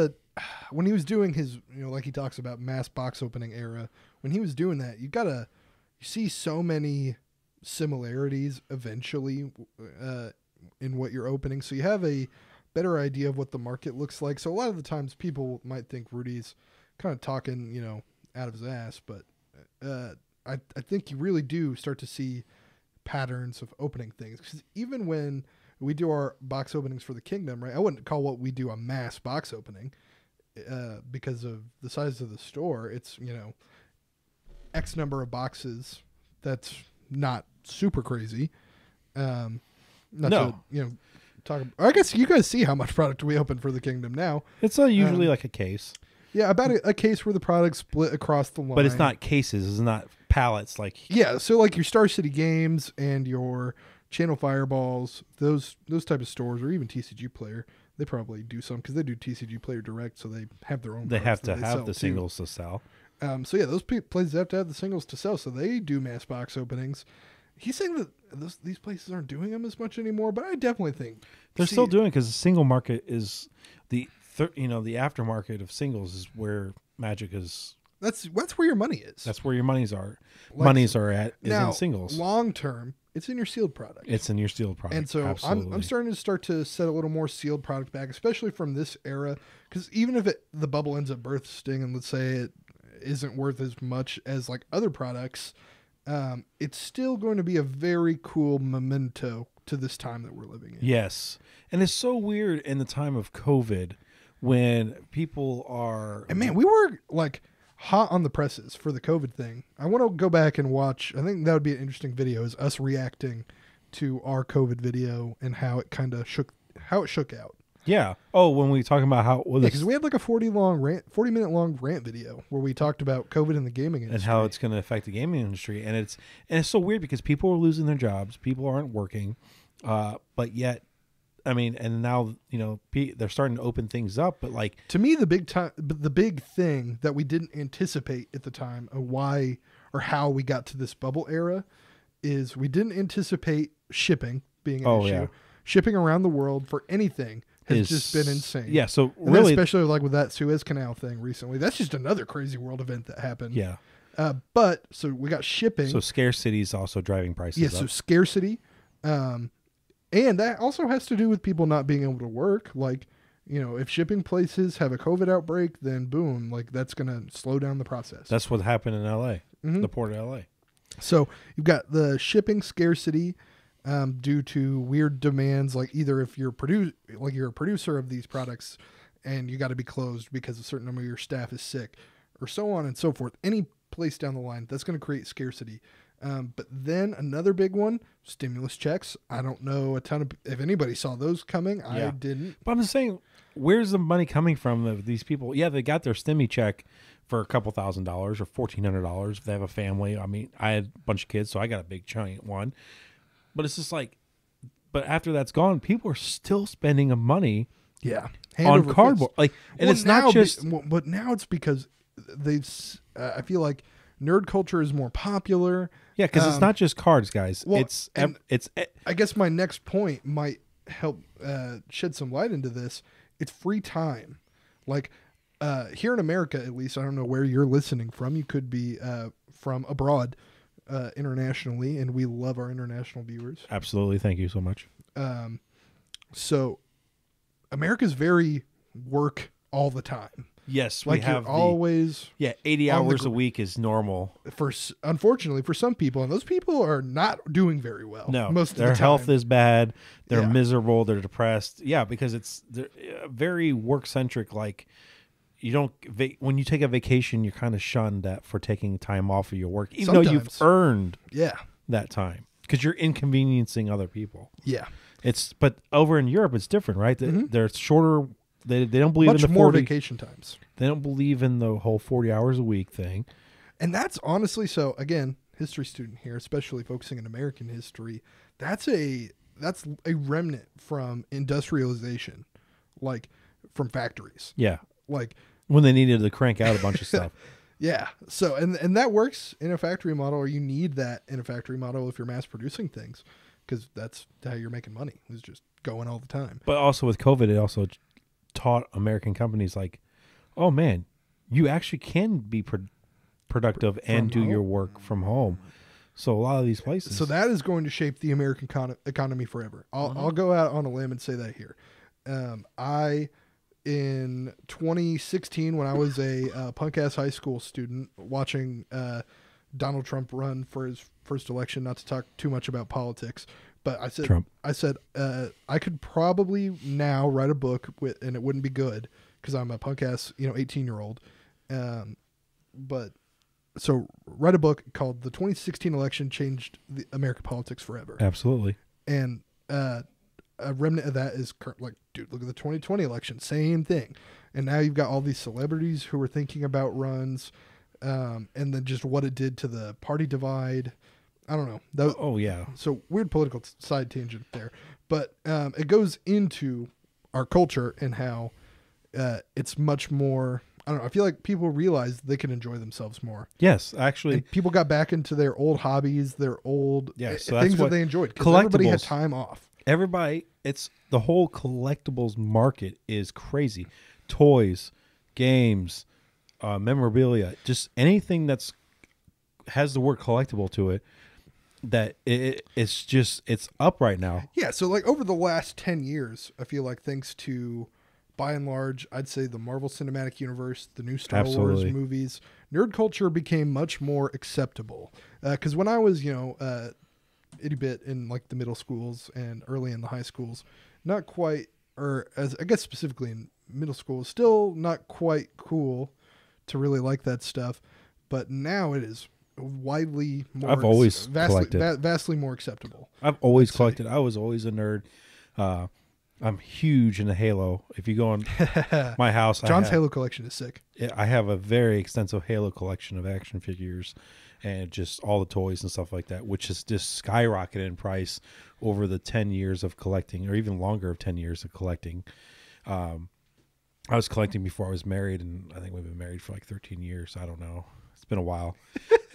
when he was doing his, like he talks about mass box opening era, when he was doing that, you see so many similarities eventually in what you're opening. So you have a better idea of what the market looks like. So a lot of the times people might think Rudy's kind of talking, out of his ass, but I think you really do start to see patterns of opening things, because even when we do our box openings for the Kingdom, right, I wouldn't call what we do a mass box opening because of the size of the store. It's X number of boxes. That's not super crazy. Talk. I guess you guys see how much product we open for the Kingdom now. It's usually like a case. Yeah, about a case where the product's split across the line. But it's not cases. It's not pallets. Yeah, so like your Star City Games and your Channel Fireballs, those type of stores, or even TCG Player, they probably do some because they do TCG Player Direct, so they have their own. They have to have the singles to sell. So yeah, those places have to have the singles to sell, so they do mass box openings. He's saying that these places aren't doing them as much anymore, but I definitely think they're still doing it because the single market is the the aftermarket of singles is where Magic is. That's where your money is. That's where your monies are. Like, monies are at is now, in singles. Long term, it's in your sealed product. It's in your sealed product. And so Absolutely. I'm starting to set a little more sealed product back, especially from this era, because even if the bubble ends up bursting and let's say it isn't worth as much as like other products, it's still going to be a very cool memento to this time that we're living in. Yes. And it's so weird in the time of COVID when people are... And man, we were like hot on the presses for the COVID thing. I want to go back and watch. I think that would be an interesting video, is us reacting to our COVID video and how it kind of shook out. Yeah. Oh, when we talking about how... Well, because we had like a 40-minute long rant video where we talked about COVID in the gaming industry. And how it's going to affect the gaming industry. And it's so weird because people are losing their jobs. People aren't working. But yet, I mean, and now, they're starting to open things up. But like... To me, the big thing that we didn't anticipate at the time of why or how we got to this bubble era is we didn't anticipate shipping being an issue. Yeah. Shipping around the world for anything has just been insane. Yeah, so and really... especially like with that Suez Canal thing recently. That's just another crazy world event that happened. Yeah. So we got shipping. So scarcity is also driving prices up. Yeah, so scarcity. And that also has to do with people not being able to work. Like, if shipping places have a COVID outbreak, then boom, like that's going to slow down the process. That's what happened in L.A., the port of L.A. So you've got the shipping scarcity due to weird demands, like either if you're a producer of these products and you got to be closed because a certain number of your staff is sick, or so on and so forth. Any place down the line, that's going to create scarcity. But then another big one, stimulus checks. I don't know if anybody saw those coming. Yeah. I didn't. But I'm just saying, where's the money coming from? These people, yeah, they got their stimmy check for a couple $1,000 or $1,400 if they have a family. I mean, I had a bunch of kids, so I got a big giant one. But it's just like, but after that's gone, people are still spending money, on cardboard. Like, and it's not just. But now it's because I feel like nerd culture is more popular. Yeah, because it's not just cards, guys. Well, it's. I guess my next point might help shed some light into this. It's free time, like here in America, at least. I don't know where you're listening from. You could be from abroad. Internationally, and we love our international viewers. Absolutely. Thank you so much. So America's very work all the time. Yes, like we have always 80 hours a week is normal. Unfortunately for some people, and those people are not doing very well. No, most of their the time. health is bad. They're miserable. They're depressed. Yeah, because they're very work centric. Like, you don't when you take a vacation, you're kind of shunned for taking time off of your work, even though you've earned that time because you're inconveniencing other people. Yeah, but over in Europe, it's different, right? They're shorter. They don't believe much in the more 40 vacation times. They don't believe in the whole 40 hours a week thing. And that's honestly, so again, history student here, especially focusing on American history. That's a remnant from industrialization, like from factories. Yeah. Like when they needed to crank out a bunch of stuff. Yeah. So, and that works in a factory model, or you need that in a factory model if you're mass producing things, because that's how you're making money, is just going all the time. But also with COVID, it also taught American companies like, oh man, you actually can be productive and do your work from home. So a lot of these places. So that is going to shape the American economy forever. I'll go out on a limb and say that here. In 2016, when I was a punk-ass high school student watching Donald Trump run for his first election, not to talk too much about politics, but I said I could probably now write a book and it wouldn't be good because I'm a punk-ass 18-year-old. But so write a book called "The 2016 Election Changed the American Politics Forever." Absolutely. And a remnant of that is like, dude, look at the 2020 election, same thing. And now you've got all these celebrities who are thinking about runs, and then just what it did to the party divide. I don't know. So weird political side tangent there, but it goes into our culture and how it's much more. I don't know. I feel like people realize they can enjoy themselves more. Yes, actually, and people got back into their old hobbies, their old so things that they enjoyed. Because everybody had time off. Everybody, it's the whole collectibles market is crazy. toys, games, memorabilia, just anything that's has the word collectible to it. That it's up right now. Yeah, so like over the last 10 years, I feel like thanks to, by and large, I'd say the Marvel Cinematic Universe, the new Star Wars movies, nerd culture became much more acceptable. Because when I was, itty bit in like the middle schools and early in the high schools, not quite, or as I guess specifically in middle school, still not quite cool to really like that stuff. But now it is widely more. I've always collected. Vastly more acceptable. I've always collected. I was always a nerd. I'm huge into Halo. If you go on my house, John's Halo collection is sick. I have a very extensive Halo collection of action figures and just all the toys and stuff like that, which has just skyrocketed in price over the 10 years of collecting, or even longer of 10 years of collecting. I was collecting before I was married, and I think we've been married for like 13 years. I don't know. It's been a while.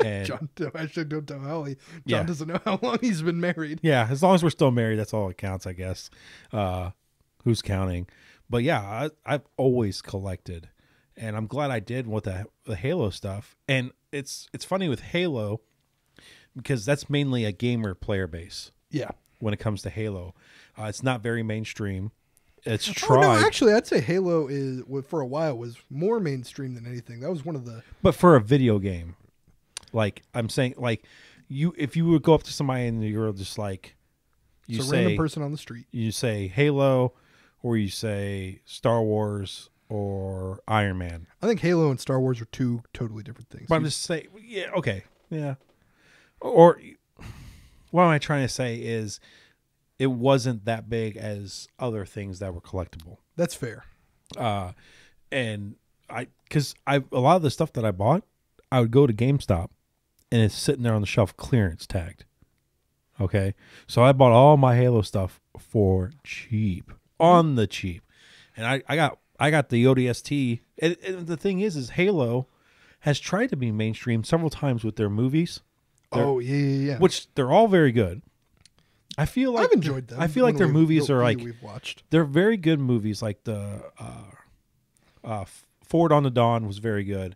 And John, actually, don't tell Hollie. John doesn't know how long he's been married. Yeah, as long as we're still married, that's all that counts, I guess. Who's counting? But yeah, I've always collected, and I'm glad I did with the Halo stuff. And it's funny with Halo because that's mainly a gamer player base. Yeah. When it comes to Halo, it's not very mainstream. It's tried. Oh, no, actually, I'd say Halo is for a while was more mainstream than anything. That was one of the. But for a video game, like I'm saying, like if you would go up to somebody and you're just like, a random person on the street, you say Halo, or you say Star Wars or Iron Man. I think Halo and Star Wars are two totally different things. But I'm just saying, yeah, okay, yeah. Or what am I trying to say is, it wasn't that big as other things that were collectible. That's fair. And because a lot of the stuff that I bought, I would go to GameStop, and it's sitting there on the shelf, clearance tagged. Okay, so I bought all my Halo stuff for cheap, on the cheap, and I got the ODST. And the thing is Halo has tried to be mainstream several times with their movies. Yeah. Which they're all very good. I feel like I've enjoyed them. I feel like their movies are like we've watched. They're very good movies. Like the Forward on the Dawn was very good.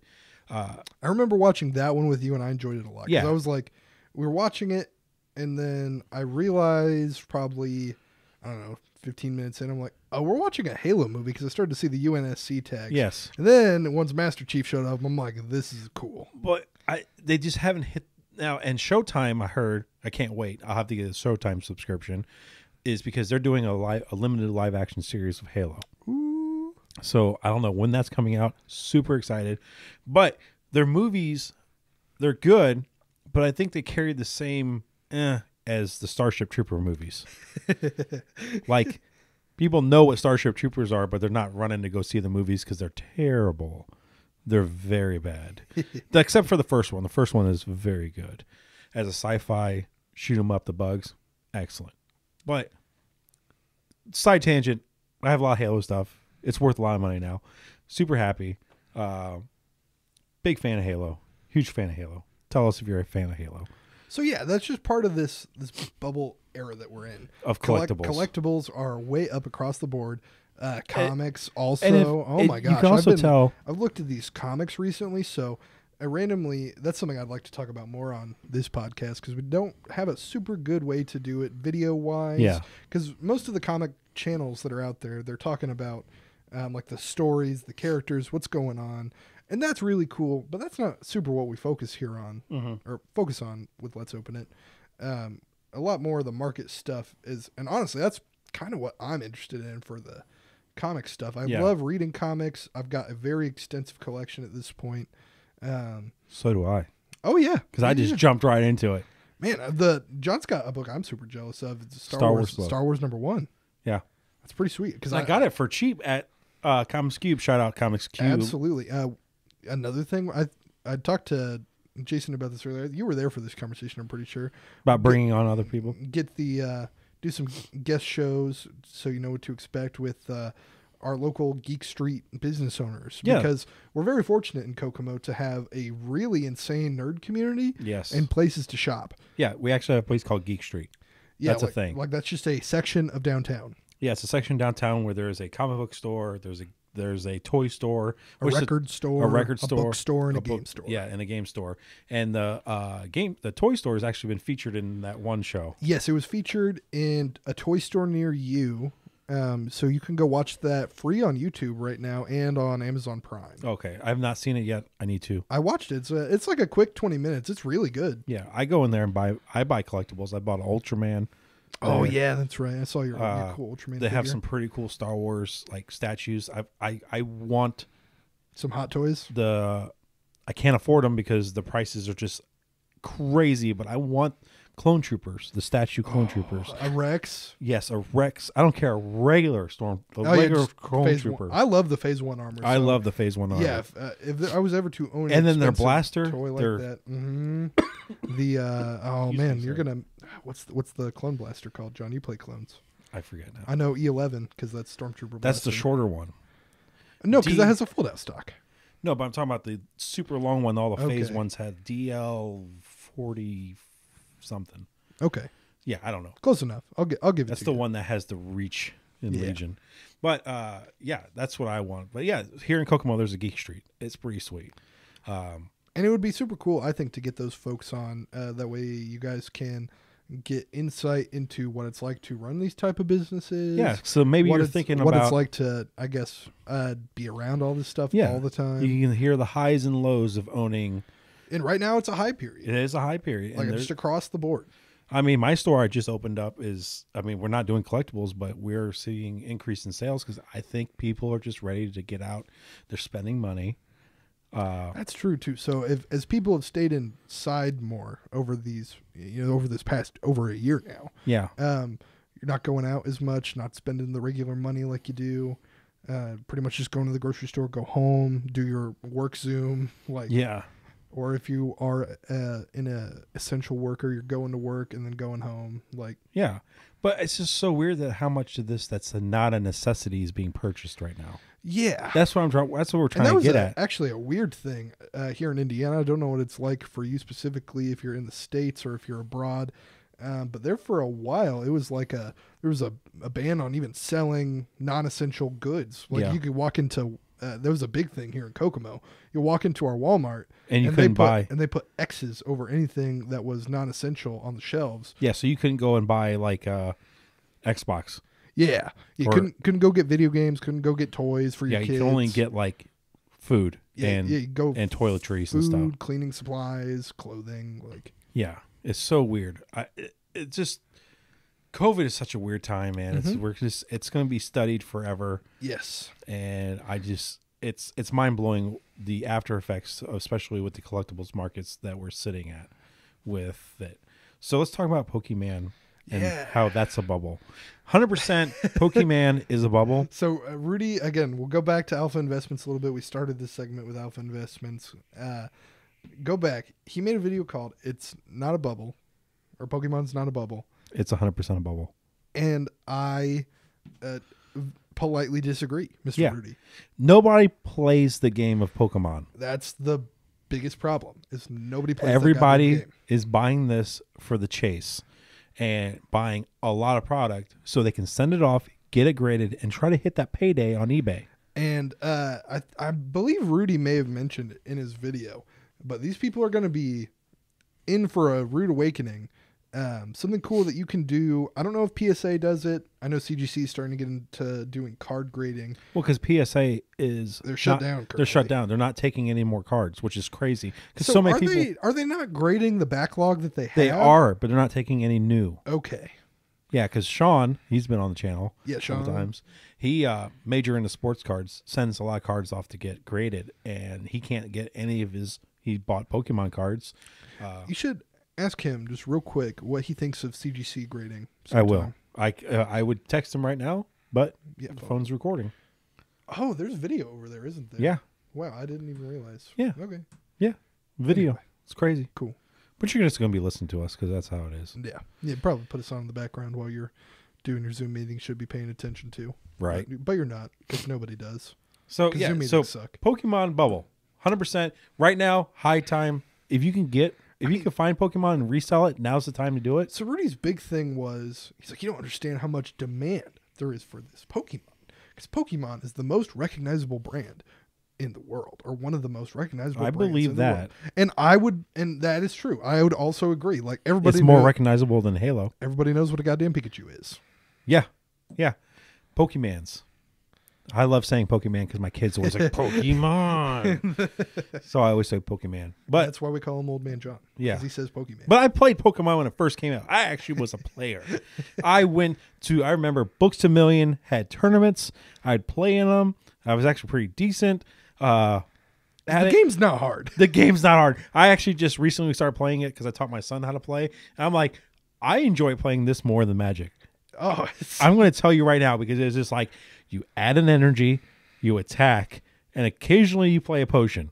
I remember watching that one with you, and I enjoyed it a lot. Yeah, I was like, we were watching it, and then I realized probably 15 minutes in, I'm like, oh, we're watching a Halo movie because I started to see the UNSC tags. Yes. And then once Master Chief showed up, I'm like, this is cool. But they just haven't hit. Now, and Showtime, I heard, I can't wait. I'll have to get a Showtime subscription, is because they're doing a limited live action series of Halo. Ooh. So I don't know when that's coming out. Super excited. But their movies, they're good, but I think they carry the same as the Starship Trooper movies. Like, people know what Starship Troopers are, but they're not running to go see the movies because they're terrible. They're very bad. Except for the first one. The first one is very good. As a sci-fi, shoot 'em up the bugs, excellent. But, side tangent, I have a lot of Halo stuff. It's worth a lot of money now. Super happy. Big fan of Halo. Huge fan of Halo. Tell us if you're a fan of Halo. So yeah, that's just part of this bubble era that we're in. Of collectibles. Collectibles are way up across the board. Comics also. My gosh. You can also tell. I've looked at these comics recently, so I randomly, that's something I'd like to talk about more on this podcast because we don't have a super good way to do it video-wise. Yeah. Because most of the comic channels that are out there, they're talking about like the stories, the characters, what's going on. And that's really cool, but that's not super what we focus here on, or focus on with Let's Open It. A lot more of the market stuff is, and honestly, that's kind of what I'm interested in for the comic stuff. I love reading comics. I've got a very extensive collection at this point. So do I. Oh yeah, because I just jumped right into it. Man, John's got a book I'm super jealous of. It's Star Wars #1. Yeah, that's pretty sweet. Because I got it for cheap at Comics Cube. Shout out Comics Cube. Absolutely. Another thing, I talked to Jason about this earlier. You were there for this conversation, I'm pretty sure. About bringing on other people. Get the do some guest shows so you know what to expect with our local Geek Street business owners. Yeah. Because we're very fortunate in Kokomo to have a really insane nerd community. Yes. And places to shop. Yeah, we actually have a place called Geek Street. Yeah, that's a thing. Like that's just a section of downtown. Yeah, it's a section downtown where there is a comic book store. there's a toy store, a record store, a bookstore, and a game store. Yeah, and a game store. And the toy store has actually been featured in that one show. Yes, it was featured in a toy store near you. So you can go watch that free on YouTube right now and on Amazon Prime. Okay, I have not seen it yet. I need to. I watched it. It's like a quick 20 minutes. It's really good. Yeah, I go in there and buy collectibles. I bought an Ultraman. Oh yeah, that's right. I saw your cool Ultraman. They have some pretty cool Star Wars like statues. I want some Hot Toys. I can't afford them because the prices are just crazy. But I want Clone Troopers, the statue Clone Troopers. A Rex. Yes, a Rex. I don't care. A regular Clone Trooper. I love the Phase 1 armor. I love the Phase 1 armor. Yeah, if I was ever to own and then their blaster, toy like that. Mm-hmm. You're gonna. What's the clone blaster called, John? You play clones. I forget now. I know E11 because that's Stormtrooper. That's the shorter one. No, because that has a fold out stock. No, but I'm talking about the super long one. All the Phase ones had DL40 something. Okay. Yeah, I don't know. Close enough. I'll give it. That's the one that has the reach in Legion. But that's what I want. But yeah, here in Kokomo, there's a Geek Street. It's pretty sweet. And it would be super cool, I think, to get those folks on. That way you guys can get insight into what it's like to run these type of businesses. Yeah, so maybe you're thinking what about... it's like to, I guess, be around all this stuff all the time. You can hear the highs and lows of owning. And right now it's a high period. It is a high period. Like just across the board. I mean, my store I just opened up we're not doing collectibles, but we're seeing increase in sales because I think people are just ready to get out. They're spending money. That's true too. So as people have stayed inside more over this past over a year now. Yeah. You're not going out as much, not spending the regular money like you do. Pretty much just going to the grocery store, go home, do your work Zoom. Or if you are in a essential worker, you're going to work and then going home. Yeah. But it's just so weird that how much of this that's not a necessity is being purchased right now. Yeah. That's what we're trying to get at. Actually a weird thing here in Indiana. I don't know what it's like for you specifically if you're in the States or if you're abroad. But there for a while, it was like there was a ban on even selling non-essential goods. You could walk into... there was a big thing here in Kokomo. You walk into our Walmart and you couldn't buy, and they put X's over anything that was non-essential on the shelves. Yeah, so you couldn't go and buy Xbox. Yeah, you couldn't go get video games. Couldn't go get toys for your kids. You could only get food and toiletries and stuff, cleaning supplies, clothing. Yeah, it's so weird. It just COVID is such a weird time, man. Mm-hmm. It's going to be studied forever. Yes, and it's mind blowing the after effects, especially with the collectibles markets that we're sitting at with it. So let's talk about Pokemon and how that's a bubble. 100% Pokemon is a bubble. So Rudy, again, we'll go back to Alpha Investments a little bit. We started this segment with Alpha Investments. Go back. He made a video called "It's Not a Bubble," or "Pokemon's Not a Bubble." It's 100% a bubble. And I politely disagree, Mr. Rudy. Nobody plays the game of Pokemon. That's the biggest problem. Is nobody plays. Everybody is buying this for the chase and buying a lot of product so they can send it off, get it graded, and try to hit that payday on eBay. And I believe Rudy may have mentioned it in his video, but these people are going to be in for a rude awakening. Something cool that you can do. I don't know if PSA does it. I know CGC is starting to get into doing card grading. Well, because PSA they're shut down. Currently. They're shut down. They're not taking any more cards, which is crazy. Because so many people are they not grading the backlog that they have? They are, but they're not taking any new. Okay. Yeah, because Sean, he's been on the channel several times. He major into sports cards, sends a lot of cards off to get graded, and he can't get any of his. He bought Pokemon cards. You should ask him just real quick what he thinks of CGC grading. Sometime. I will. I would text him right now, but the phone's recording. Oh, there's video over there, isn't there? Yeah. Wow, I didn't even realize. Yeah. Okay. Yeah. Video. Anyway. It's crazy. Cool. But you're just going to be listening to us because that's how it is. Yeah. Yeah. Probably put us on in the background while you're doing your Zoom meeting. Should be paying attention to. Right. But you're not because nobody does. So yeah. So suck. Pokemon Bubble, 100% right now. High time. If you can find Pokemon and resell it, now's the time to do it. So Rudy's big thing was, he's like, you don't understand how much demand there is for this Pokemon. Because Pokemon is the most recognizable brand in the world, or one of the most recognizable I brands believe in the that. world. And that is true. I would also agree. Like, everybody It's more knows, recognizable than Halo. everybody knows what a goddamn Pikachu is. Yeah. Yeah. Pokemans. I love saying Pokemon because my kids always like Pokemon. So I always say Pokemon. But That's why we call him Old Man John. Yeah. Because he says Pokemon. But I played Pokemon when it first came out. I actually was a player. I remember Books to Million had tournaments. I'd play in them. I was actually pretty decent. the game's not hard. The game's not hard. I actually just recently started playing it because I taught my son how to play. And I'm like, I enjoy playing this more than Magic. Oh, I'm going to tell you right now, because it's just like you add an energy, you attack, and occasionally you play a potion.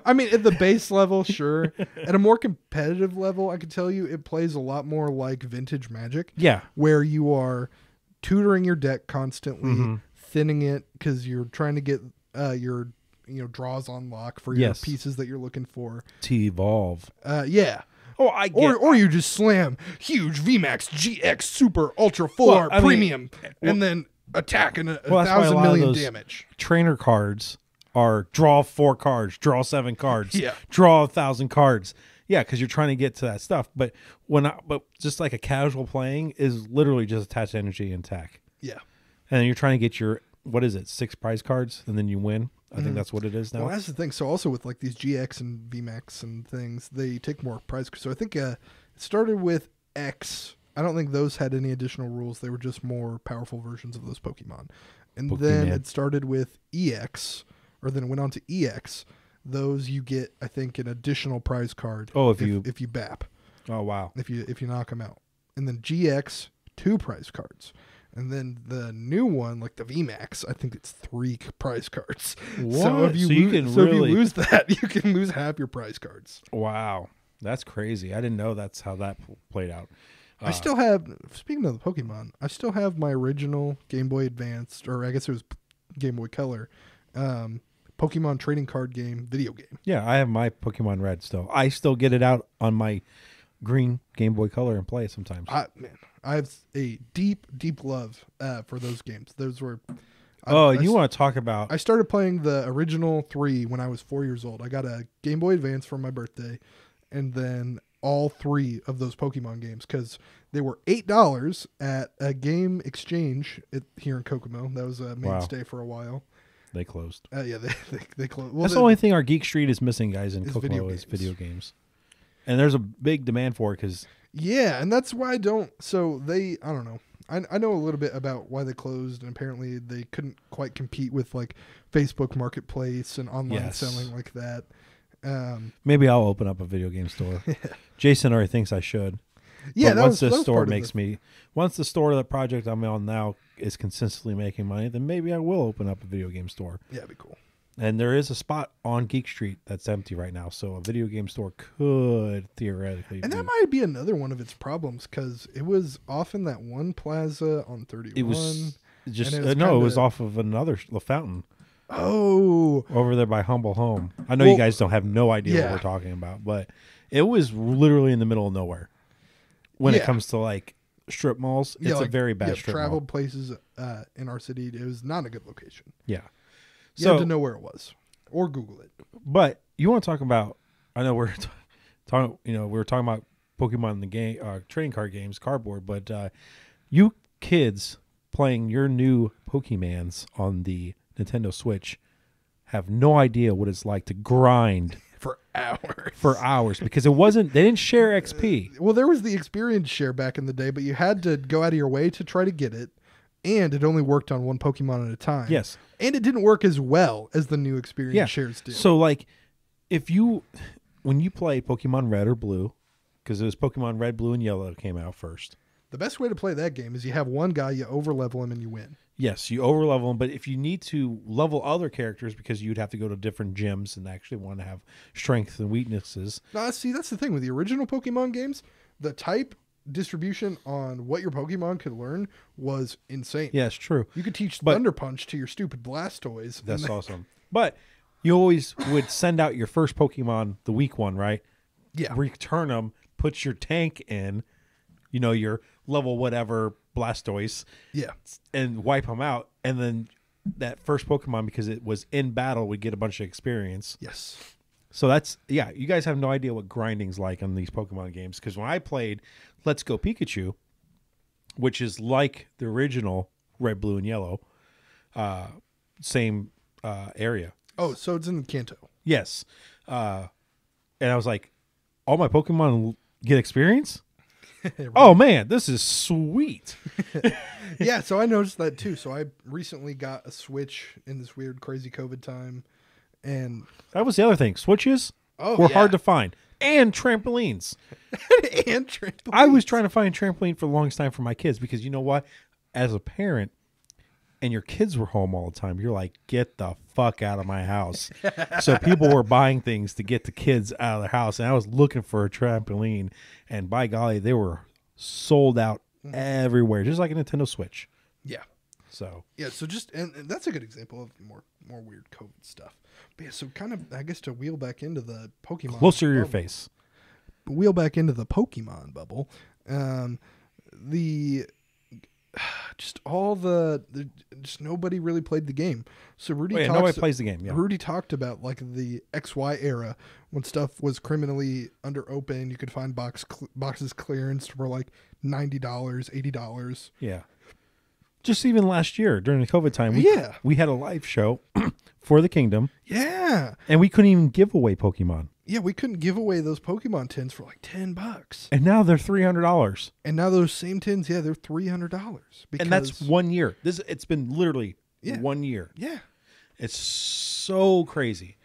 I mean, at the base level, sure. At a more competitive level, I can tell you it plays a lot more like vintage Magic. Yeah. Where you are tutoring your deck constantly, thinning it because you're trying to get your draws on lock for your pieces that you're looking for to evolve. Yeah. Oh, I get. Or you just slam huge VMAX GX Super Ultra Full Art Premium and then attack and a 1,000 million damage. Trainer cards are draw 4 cards, draw 7 cards, draw 1,000 cards. Yeah, because you're trying to get to that stuff. But just like a casual playing is literally just attach energy and attack. Yeah. And then you're trying to get your 6 prize cards, and then you win. I think that's what it is now. Well, that's the thing. So also with like these GX and VMAX and things, they take more prize. So I think it started with X. I don't think those had any additional rules. They were just more powerful versions of those Pokemon. And then it started with EX, or then it went on to EX. Those you get, I think, an additional prize card. Oh, if you BAP. Oh wow. If you knock them out. And then GX, 2 prize cards. And then the new one, like the VMAX, I think it's 3 prize cards. What? So if you lose that, you can lose half your prize cards. Wow. That's crazy. I didn't know that's how that played out. I still have, speaking of the Pokemon, I still have my original Game Boy Advanced, or I guess it was Game Boy Color, Pokemon trading card game, video game. Yeah, I have my Pokemon Red still. I still get it out on my green Game Boy Color and play it sometimes. I have a deep, deep love for those games. Those were. You want to talk about? I started playing the original 3 when I was 4 years old. I got a Game Boy Advance for my birthday, and then all 3 of those Pokemon games because they were $8 at a game exchange here in Kokomo. That was a mainstay for a while. They closed. Yeah, they closed. Well, that's the only thing our Geek Street is missing, guys, in Kokomo is video games. And there's a big demand for it because. Yeah, and that's why I don't. So I don't know. I know a little bit about why they closed, and apparently they couldn't quite compete with like Facebook Marketplace and online selling like that. Maybe I'll open up a video game store. Jason already thinks I should. Yeah, but once the store that project I'm on now is consistently making money, then maybe I will open up a video game store. Yeah, that'd be cool. And there is a spot on Geek Street that's empty right now, so a video game store could theoretically. And that might be another one of its problems because it was off in that one plaza on 31. It was it was off of another fountain. Oh, over there by Humble Home. I know you guys don't have no idea what we're talking about, but it was literally in the middle of nowhere. When it comes to like strip malls, it's a very bad strip traveled mall. Places in our city, it was not a good location. Yeah. You had to know where it was, or Google it. But you want to talk about? I know we're talking. We were talking about Pokemon in the game, trading card games, cardboard. But you kids playing your new Pokemans on the Nintendo Switch have no idea what it's like to grind for hours. Because they didn't share XP. Well, there was the experience share back in the day, but you had to go out of your way to try to get it. And it only worked on one Pokemon at a time. Yes. And it didn't work as well as the new experience shares did. So, like, when you play Pokemon Red or Blue, because it was Pokemon Red, Blue, and Yellow that came out first. The best way to play that game is you have one guy, you overlevel him, and you win. Yes, you overlevel him, but if you need to level other characters because you'd have to go to different gyms and actually want to have strengths and weaknesses. Now, see, that's the thing with the original Pokemon games. The type distribution on what your Pokemon could learn was insane. Yeah, it's true. You could teach Thunder Punch to your stupid Blastoise. That's awesome. But you always would send out your first Pokemon, the weak one, right? Yeah. Return them, put your tank in, your level whatever Blastoise Yeah. and wipe them out, and then that first Pokemon, because it was in battle, would get a bunch of experience. Yes. So that's, yeah, you guys have no idea what grinding's like on these Pokemon games, because when I played Let's Go Pikachu, which is like the original Red, Blue, and Yellow, same area. Oh, so it's in Kanto. Yes. And I was like, all my Pokemon get experience? Right. Oh, man, this is sweet. Yeah, so I noticed that too. So I recently got a Switch in this weird, crazy COVID time. And That was the other thing. Switches oh, were yeah. hard to find. And trampolines. And trampoline. I was trying to find a trampoline for the longest time for my kids, because you know what? As a parent, and your kids were home all the time, you're like, get the fuck out of my house. So people were buying things to get the kids out of the house, and I was looking for a trampoline, and by golly, they were sold out everywhere, just like a Nintendo Switch. Yeah. So Yeah, so just and that's a good example of more weird COVID stuff. But yeah, so kind of I guess to wheel back into the Pokemon closer to your bubble- face. Wheel back into the Pokemon bubble. The just all the just nobody really played the game. So Rudy Yeah, talks, nobody plays the game. Yeah. Rudy talked about like the XY era when stuff was criminally under open. You could find boxes clearance for like $90, $80. Yeah. Just even last year during the COVID time, we had a live show for the Kingdom, Yeah. and we couldn't even give away Pokemon. Yeah, we couldn't give away those Pokemon tins for like $10. And now they're $300. And now those same tins, yeah, they're $300. Because, And that's 1 year. It's been literally Yeah. 1 year. yeah. It's so crazy.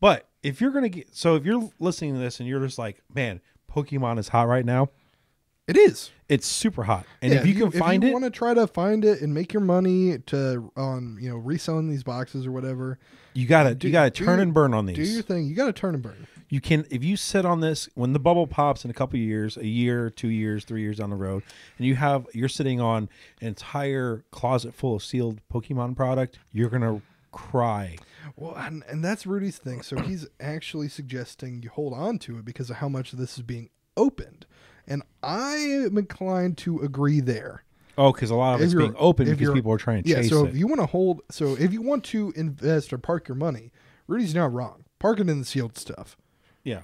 But if you're going to if you're listening to this and you're just like, man, Pokemon is hot right now, It is. it's super hot. And Yeah, if you can find if you it, want to try to find it and make your money to on reselling these boxes or whatever, you gotta turn and burn on these. do your thing. You got to turn and burn. You can, if you sit on this when the bubble pops in a couple of years, a year, 2 years, 3 years down the road, and you're sitting on an entire closet full of sealed Pokemon product, you're gonna cry. Well, and that's Rudy's thing. So he's actually suggesting you hold on to it because of how much of this is being opened. And I am inclined to agree there. Oh, because a lot of it's being open because people are trying to chase so it. if you want to invest or park your money, Rudy's not wrong. Park it in the sealed stuff. Yeah.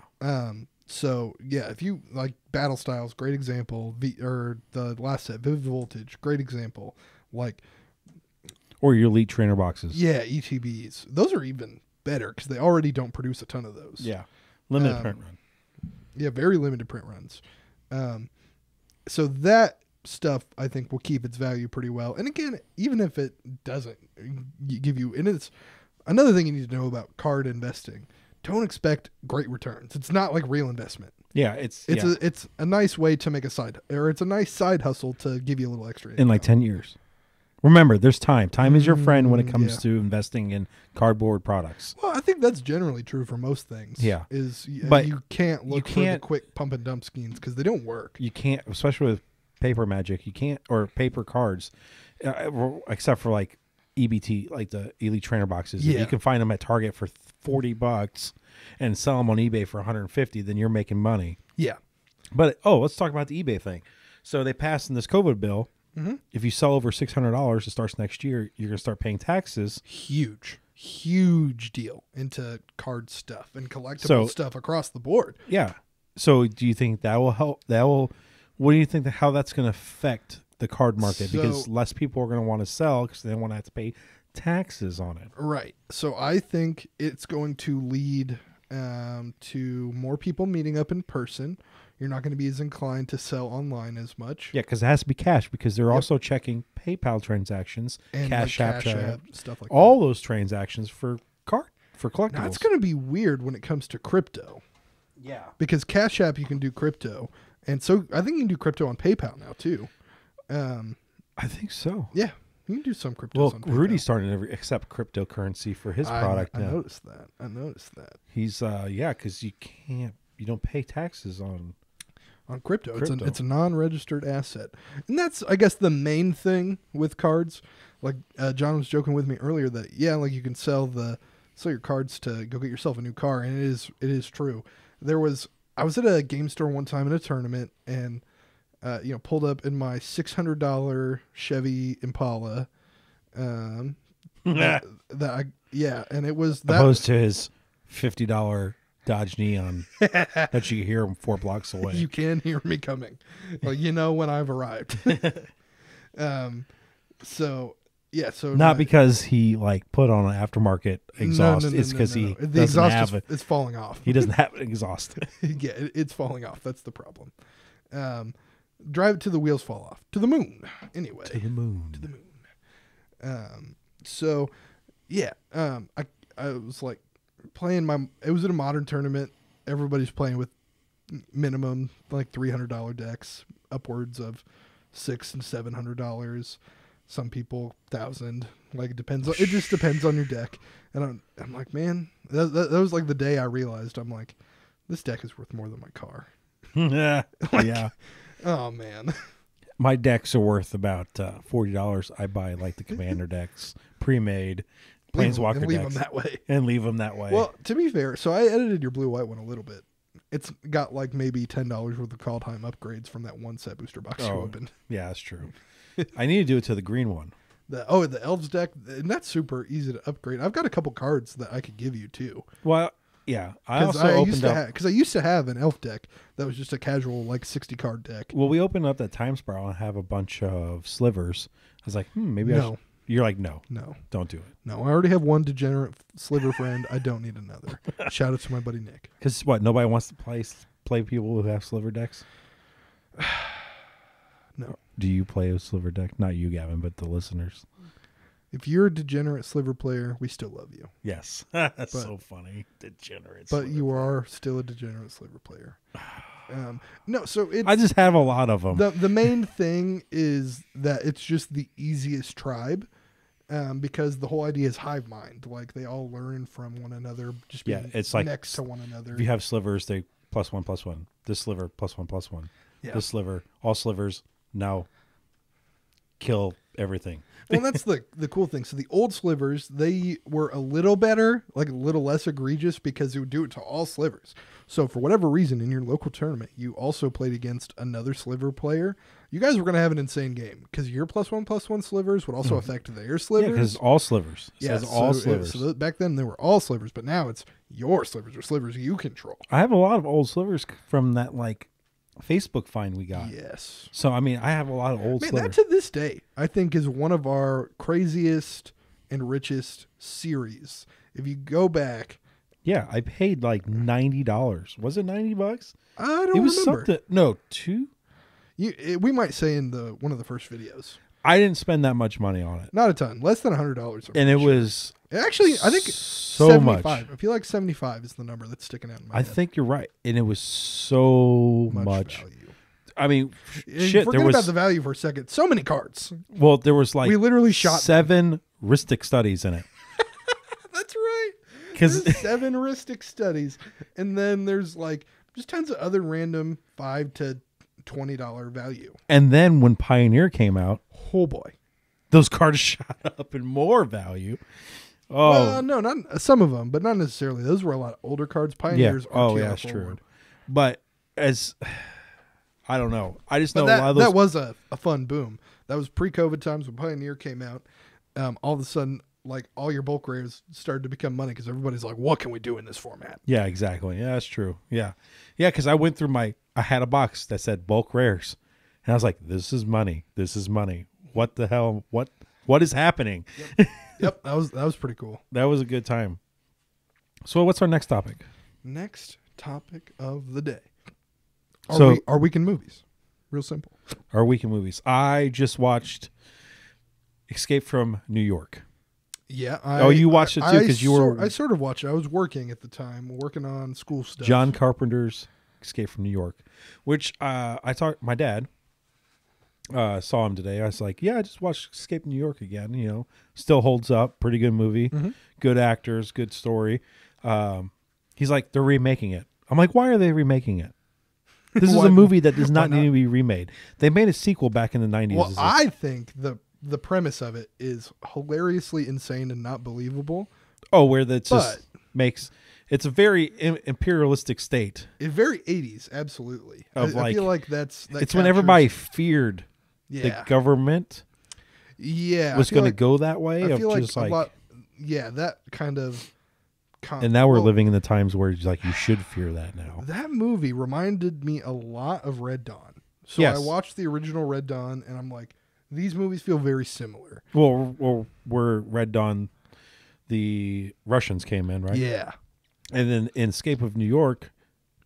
So yeah, if you like Battle Styles, great example. Or the last set, Vivid Voltage, great example. Like, Or your Elite Trainer boxes. yeah, ETBs. Those are even better because they already don't produce a ton of those. Yeah. Limited print run. Yeah, very limited print runs. So that stuff I think will keep its value pretty well. And again, even if it doesn't give you, and it's another thing you need to know about card investing. Don't expect great returns. It's not like real investment. Yeah, It's a nice way to make it's a nice side hustle to give you a little extra in like 10 years. Remember, there's time. Time is your friend when it comes yeah. to investing in cardboard products. Well, I think that's generally true for most things. Yeah. But you can't look for the can't- quick pump and dump schemes because they don't work. You can't, especially with paper magic, you can't, or paper cards, except for like EBT, like the Elite Trainer boxes. If Yeah. you can find them at Target for $40 and sell them on eBay for $150, then you're making money. Yeah. But, let's talk about the eBay thing. So they passed in this COVID bill. Mm-hmm. If you sell over $600, it starts next year, you're going to start paying taxes. Huge deal into card stuff and collectible stuff across the board. Yeah. So do you think that will help? What do you think how that's going to affect the card market? Because less people are going to want to sell because they don't want to have to pay taxes on it. Right. So I think it's going to lead to more people meeting up in person. You're not going to be as inclined to sell online as much. Yeah, because it has to be cash because they're also checking PayPal transactions, And Cash like App, stuff like all those transactions for collectibles. that. Now, it's going to be weird when it comes to crypto. Yeah. Because Cash App, you can do crypto. And so I think you can do crypto on PayPal now, too. I think so. Yeah. You can do some cryptos Well, on PayPal. Rudy's starting to accept cryptocurrency for his product I now. noticed that. He's, because you don't pay taxes on Crypto. Crypto. It's a non-registered asset. And that's, I guess, the main thing with cards. Like John was joking with me earlier that, like you can sell your cards to go get yourself a new car. And it is true. I was at a game store one time in a tournament and pulled up in my $600 Chevy Impala. And it was that opposed to his $50 Dodge Neon that you can hear him 4 blocks away. You can hear me coming. Well, when I've arrived. So not because he put on an aftermarket exhaust. It's because he the doesn't exhaust have it. It's falling off. He doesn't have an exhaust. Yeah, it's falling off. That's the problem. Drive it till the wheels fall off. To the moon. Anyway. To the moon. I was playing it was in a modern tournament. Everybody's playing with minimum $300 decks, upwards of $600 and $700. Some people $1,000. It depends. It just depends on your deck. And I'm like, man, that was the day I realized this deck is worth more than my car. Yeah. Oh man. My decks are worth about $40. I buy the commander decks, pre-made, planeswalker decks. Leave them that way. And leave them that way. Well, to be fair, so I edited your blue-white one a little bit. It's got maybe $10 worth of Kaldheim upgrades from that one set booster box you opened. Yeah, that's true. I need to do it to the green one. The Elves deck, and that's super easy to upgrade. I've got a couple cards that I could give you too. Well, yeah. I also opened up... Because I used to have an Elf deck that was just a casual 60 card deck. Well, we opened up that Time Spiral and have a bunch of slivers. I was like, maybe I should... You're like, no, don't do it. No, I already have one degenerate sliver friend. I don't need another. Shout out to my buddy Nick. Because nobody wants to play people who have sliver decks? No. Do you play a sliver deck? Not you, Gavin, but the listeners. If you're a degenerate sliver player, we still love you. Yes. That's so funny. Degenerate. But you are still a degenerate sliver player. I just have a lot of them. The main thing is that it's just the easiest tribe, because the whole idea is hive mind. They all learn from one another, just being it's next to one another. If you have slivers, they +1/+1. This sliver +1/+1. Yeah. This sliver, all slivers now kill everything. Well, that's the cool thing. So the old slivers, they were a little better, a little less egregious, because it would do it to all slivers. So for whatever reason, in your local tournament, you also played against another sliver player. You guys were going to have an insane game, because your +1/+1 slivers would also affect their slivers. Yeah, because all slivers. All slivers. So back then they were all slivers, but now it's your slivers or slivers you control. I have a lot of old slivers from that Facebook find we got. Yes. So I have a lot of old slivers. That to this day, I think, is one of our craziest and richest series. If you go back. Yeah, I paid $90. Was it $90? I don't remember. It was something. No, 2. We might say in one of the first videos. I didn't spend that much money on it. Not a ton, less than $100. And it was actually, I think so 75. much. I feel like 75 is the number that's sticking out in my head. I think you're right, and it was so much value. Shit. Forget about the value for a second. So many cards. Well, there was we literally shot 7 Ristic studies in it. That's right. Because 7 Ristic studies, and then there's just tons of other random $5 to $20 value. And then when Pioneer came out, oh boy, those cards shot up in more value. Oh no, not some of them, but not necessarily. Those were a lot of older cards. Pioneers. Yeah. RTR that's forward. True. But I don't know. I just know that, a lot of those. That was a fun boom. That was pre-COVID times when Pioneer came out. All of a sudden, all your bulk rares started to become money because everybody's like, what can we do in this format? Yeah, exactly. Yeah, that's true. Yeah. Yeah, because I went through I had a box that said bulk rares. And I was like, this is money. This is money. What the hell? What is happening? Yep. That was pretty cool. That was a good time. So what's our next topic? Next topic of the day. Our weekend movies. Real simple. Our weekend movies. I just watched Escape from New York. Yeah. You watched it too because you were. I sort of watched it. I was working at the time, working on school stuff. John Carpenter's Escape from New York, which my dad saw him today. I was like, yeah, I just watched Escape from New York again. Still holds up. Pretty good movie. Mm-hmm. Good actors. Good story. He's like, they're remaking it. I'm like, why are they remaking it? This is a movie that does not need to be remade. They made a sequel back in the 90s. Well, I think the premise of it is hilariously insane and not believable. Oh, where that just makes It's a very imperialistic state. It's very 80s, absolutely. I feel like that it's when everybody feared the government was going to go that way. I feel like that kind of... And now we're living in the times where it's like you should fear that now. That movie reminded me a lot of Red Dawn. So I watched the original Red Dawn, and I'm like, these movies feel very similar. Well, where Red Dawn, the Russians came in, right? Yeah. And then in Escape of New York,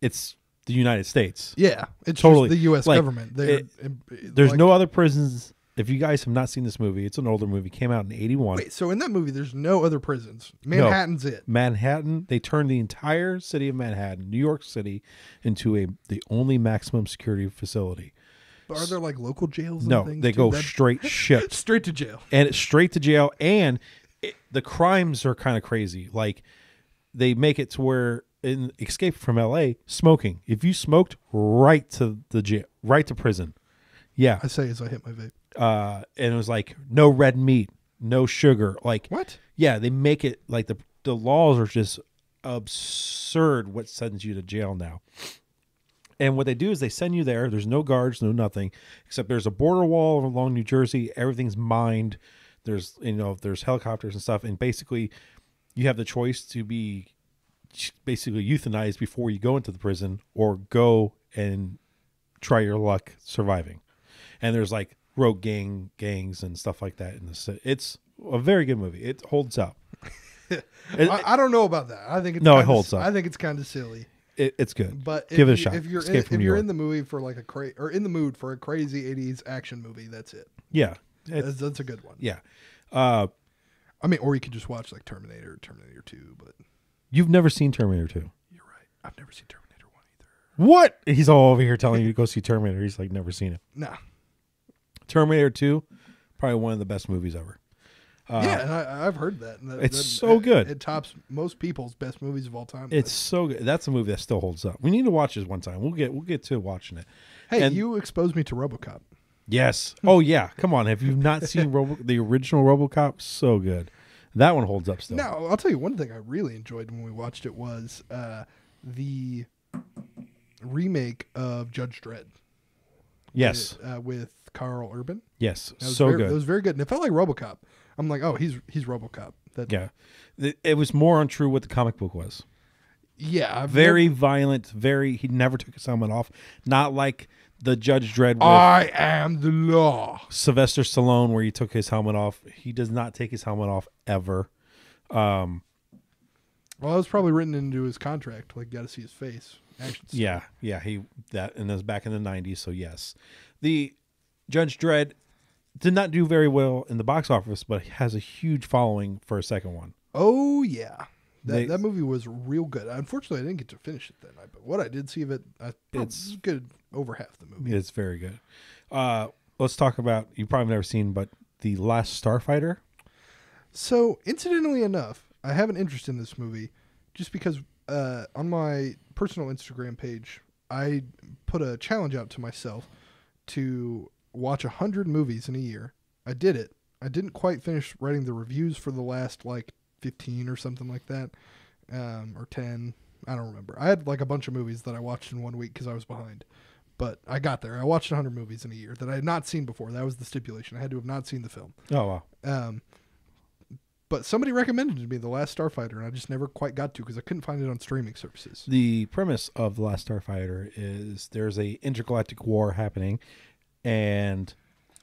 it's the United States. Yeah. It's totally just the U.S. government. There's no other prisons. If you guys have not seen this movie, it's an older movie. Came out in 1981. Wait, so in that movie, there's no other prisons. Manhattan's it. Manhattan. They turned the entire city of Manhattan, New York City, into the only maximum security facility. But are there like local jails? No, and things they go straight ship. Straight to jail. And it's straight to jail. And the crimes are kind of crazy. Like they make it to where in Escape from L.A., smoking. If you smoked, right to the jail, right to prison. Yeah. I say as I hit my vape. And it was like no red meat, no sugar. Like what? Yeah, they make it like the laws are just absurd. What sends you to jail now? And what they do is they send you there. There's no guards, no nothing, except there's a border wall along New Jersey. Everything's mined. There's there's helicopters and stuff, and basically you have the choice to be basically euthanized before you go into the prison, or go and try your luck surviving. And there's like rogue gangs and stuff like that in the city. It's a very good movie. It holds up. I don't know about that. I think it's it holds up. I think it's kind of silly. It's good. But give it a shot. If you're in the movie for like in the mood for a crazy 80s action movie, that's it. Yeah, that's a good one. Yeah. I mean, or you could just watch like Terminator 2. But you've never seen Terminator 2. You're right. I've never seen Terminator 1 either. What? He's all over here telling you to go see Terminator. He's like never seen it. Nah. Terminator 2, probably one of the best movies ever. Yeah, and I've heard that. It's so good. It tops most people's best movies of all time. It's so good. That's a movie that still holds up. We need to watch this one time. We'll get to watching it. Hey, you exposed me to Robocop. Yes. Oh yeah. Come on. Have you not seen the original Robocop? So good. That one holds up still. No, I'll tell you one thing I really enjoyed when we watched it was the remake of Judge Dredd. Yes. With Carl Urban. Yes. Good. It was very good. And it felt like Robocop. I'm like, oh, he's Robocop. Yeah. It was more untrue what the comic book was. Yeah. Very violent. He never took his helmet off. Not like the Judge Dredd with I am the law. Sylvester Stallone, where he took his helmet off. He does not take his helmet off ever. Well, it was probably written into his contract. Like, got to see his face. Action yeah. And it was back in the 90s. So yes, the Judge Dredd did not do very well in the box office, but has a huge following for a second one. Oh yeah, that movie was real good. Unfortunately, I didn't get to finish it that night, but what I did see of it, it's good over half the movie. It's very good. Let's talk about, you probably never seen, but The Last Starfighter. So incidentally enough, I have an interest in this movie just because on my personal Instagram page, I put a challenge out to myself to watch 100 movies in a year. I did it. I didn't quite finish writing the reviews for the last like 15 or something like that, or 10. I don't remember. I had like a bunch of movies that I watched in 1 week because I was behind. But I got there. I watched 100 movies in a year that I had not seen before. That was the stipulation. I had to have not seen the film. Oh, wow. But somebody recommended to me The Last Starfighter, and I just never quite got to because I couldn't find it on streaming services. The premise of The Last Starfighter is there's a intergalactic war happening, and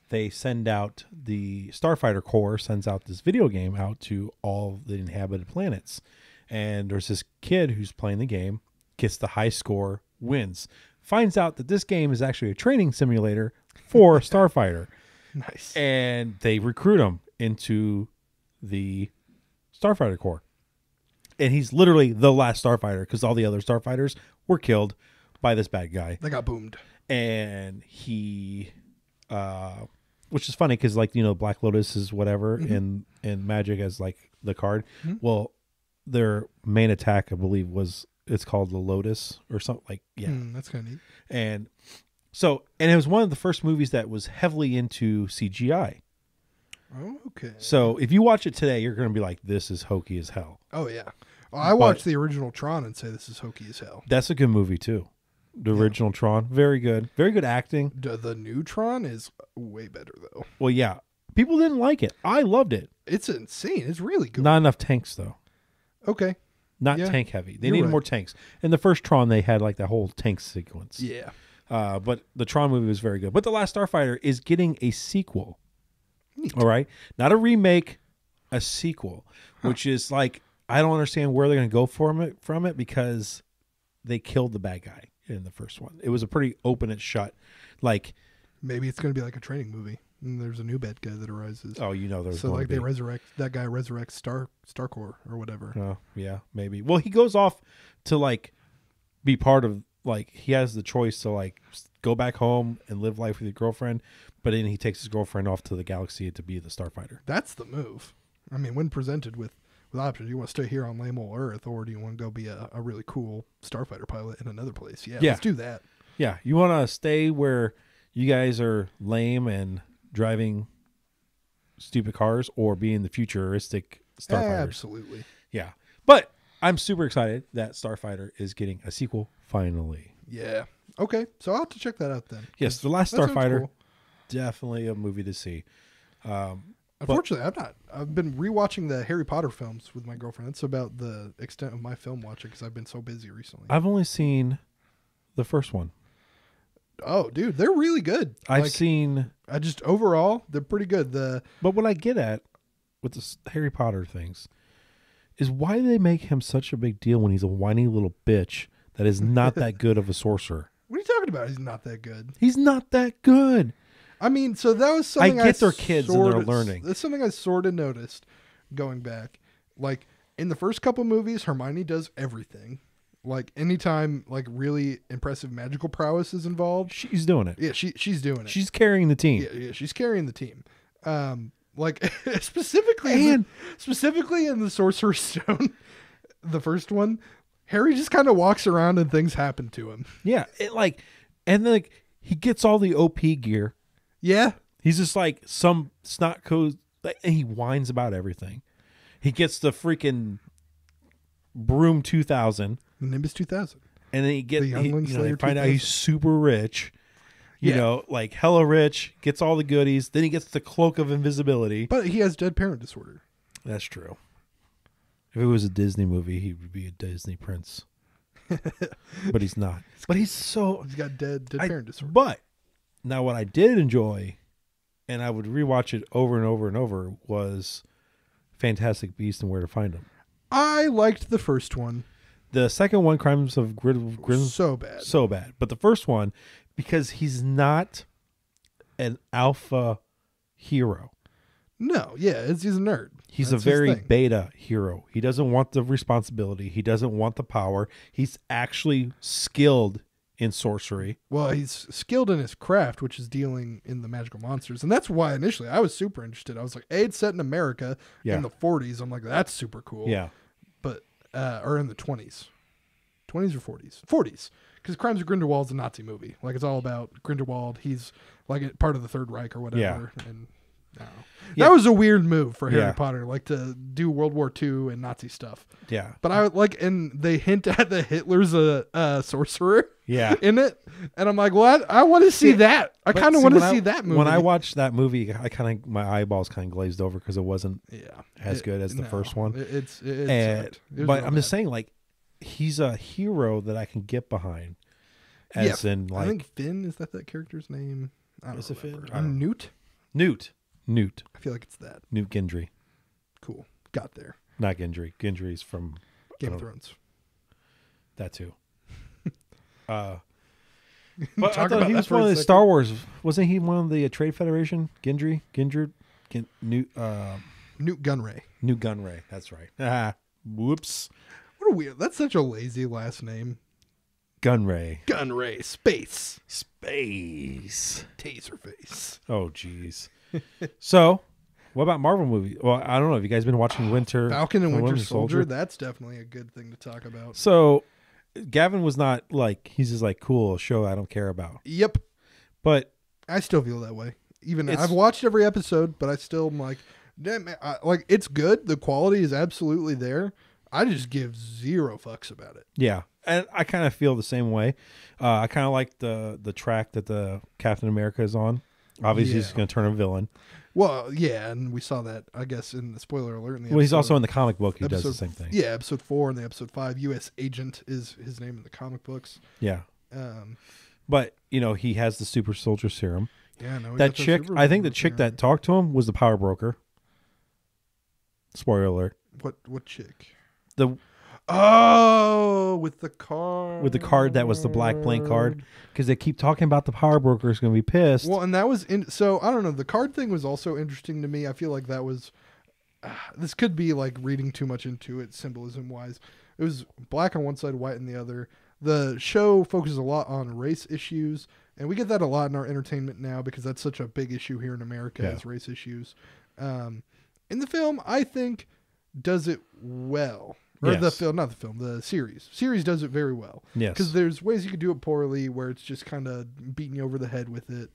they send out, the Starfighter Corps sends out this video game out to all the inhabited planets. And there's this kid who's playing the game, gets the high score, wins. Finds out that this game is actually a training simulator for Starfighter. Nice. And they recruit him into the Starfighter Corps. And he's literally the last Starfighter because all the other Starfighters were killed by this bad guy. They got boomed. And he, which is funny because, like, you know, Black Lotus is whatever, and Magic as like the card. Well, their main attack, I believe, it's called the Lotus or something, like, yeah. That's kind of neat. And so, and it was one of the first movies that was heavily into CGI. Oh, okay. So if you watch it today, you're going to be like, this is hokey as hell. Oh, yeah. I watched the original Tron and say this is hokey as hell. That's a good movie too. The original Tron, very good acting. The new Tron is way better though. Well, yeah, people didn't like it. I loved it. It's insane. It's really good. Not enough tanks though. Okay. Not tank heavy. They needed more tanks. In the first Tron, they had like that whole tank sequence. Yeah. But the Tron movie was very good. But The Last Starfighter is getting a sequel. Neat. All right, not a remake, a sequel, which is like I don't understand where they're going to go from it because they killed the bad guy in the first one. It was a pretty open and shut. Like maybe it's going to be like a training movie. And there's a new bad guy that arises. Oh, there's so like they resurrect that guy resurrects Starcore or whatever. Oh, yeah, maybe. Well, he goes off to like be part of like he has the choice to like go back home and live life with your girlfriend, but then he takes his girlfriend off to the galaxy to be the starfighter. That's the move. I mean, when presented with options, you want to stay here on lame old Earth, or do you want to go be a really cool starfighter pilot in another place? Yeah, let's do that. Yeah, you want to stay where you guys are lame and driving stupid cars, or being the futuristic starfighters. Absolutely. Yeah. But I'm super excited that Starfighter is getting a sequel finally. Yeah. Okay. So I'll have to check that out then. Yes, The Last Starfighter, definitely a movie to see. Unfortunately, I've been rewatching the Harry Potter films with my girlfriend. That's about the extent of my film watching because I've been so busy recently. I've only seen the first one. Oh, dude, they're really good. Overall, they're pretty good. But what I get at with the Harry Potter things is why do they make him such a big deal when he's a whiny little bitch that is not that good of a sorcerer? What are you talking about? He's not that good. He's not that good. I mean, so that was something I get they're kids and they're learning. That's something I sort of noticed going back. Like in the first couple movies, Hermione does everything. Like anytime like really impressive magical prowess is involved, she's doing it. Yeah, she's doing it. She's carrying the team. Yeah, she's carrying the team. Like specifically in the Sorcerer's Stone, the first one, Harry just kind of walks around and things happen to him. Yeah, and then he gets all the OP gear. Yeah, he's just like some snot code, and he whines about everything. He gets the freaking broom 2000. Nimbus 2000. And then they find out he's super rich. You know, like hella rich, gets all the goodies. Then he gets the cloak of invisibility. But he has dead parent disorder. That's true. If it was a Disney movie, he would be a Disney prince. But he's not. But he's got dead parent disorder. But now what I did enjoy, and I would rewatch it over and over and over, was Fantastic Beasts and Where to Find Them. I liked the first one. The second one, Crimes of Grin, so bad. But the first one, because he's not an alpha hero. No, yeah, he's a nerd. He's a very beta hero. He doesn't want the responsibility. He doesn't want the power. He's actually skilled in sorcery. Well, he's skilled in his craft, which is dealing in the magical monsters. And that's why initially I was super interested. I was like, it's set in America in the 40s. I'm like, that's super cool. Yeah. But, or in the 20s. 20s or 40s? 40s. Because Crimes of Grindelwald's a Nazi movie. Like, it's all about Grindelwald. He's like part of the Third Reich or whatever. Yeah. And I don't know. That was a weird move for Harry Potter, like to do World War II and Nazi stuff. Yeah. But I like, and they hint at that Hitler's a sorcerer. Yeah. In it, and I'm like, well, I want to see that. I kind of want to see that movie. When I watched that movie, my eyeballs kind of glazed over because it wasn't as good as the first one. But I'm just saying, like, he's a hero that I can get behind. As in, like, I think Finn, is that character's name? I don't know. Finn? Newt. I feel like it's that. Newt Gendry. Cool. Got there. Not Gendry. Gendry's from Game of Thrones. That too. But I thought he was one of the Star Wars. Wasn't he one of the Trade Federation? Newt Gunray. Newt Gunray. That's right. Whoops. What a weird. That's such a lazy last name. Gunray. Space. Taserface. Oh, jeez. So, what about Marvel movies? Well, I don't know. Have you guys been watching Falcon and Winter Soldier? That's definitely a good thing to talk about. So, Gavin was not like, he's just like, cool, a show I don't care about. Yep. But I still feel that way. Even I've watched every episode, but I still am like, damn, like, it's good. The quality is absolutely there. I just give zero fucks about it. Yeah, and I kind of feel the same way. I kind of like the track that the Captain America is on. Obviously, he's going to turn a villain. Well, yeah, and we saw that, I guess, in the spoiler alert. Well, he's also in the comic book. He does the same thing. Yeah, episode 4 and the episode 5. U.S. Agent is his name in the comic books. Yeah. But, he has the super soldier serum. Yeah, no. That chick, I think the chick that talked to him was the power broker. Spoiler alert. What chick? With the card. With the card that was the black blank card. Because they keep talking about the power broker is going to be pissed. Well, and that was so I don't know. The card thing was also interesting to me. I feel like that was this could be like reading too much into it symbolism wise. It was black on one side, white on the other. The show focuses a lot on race issues, and we get that a lot in our entertainment now because that's such a big issue here in America is race issues. In the film, I think does it well. Or the film, not the film, the series. Series does it very well. Yes. Because there's ways you could do it poorly where it's just kind of beating you over the head with it.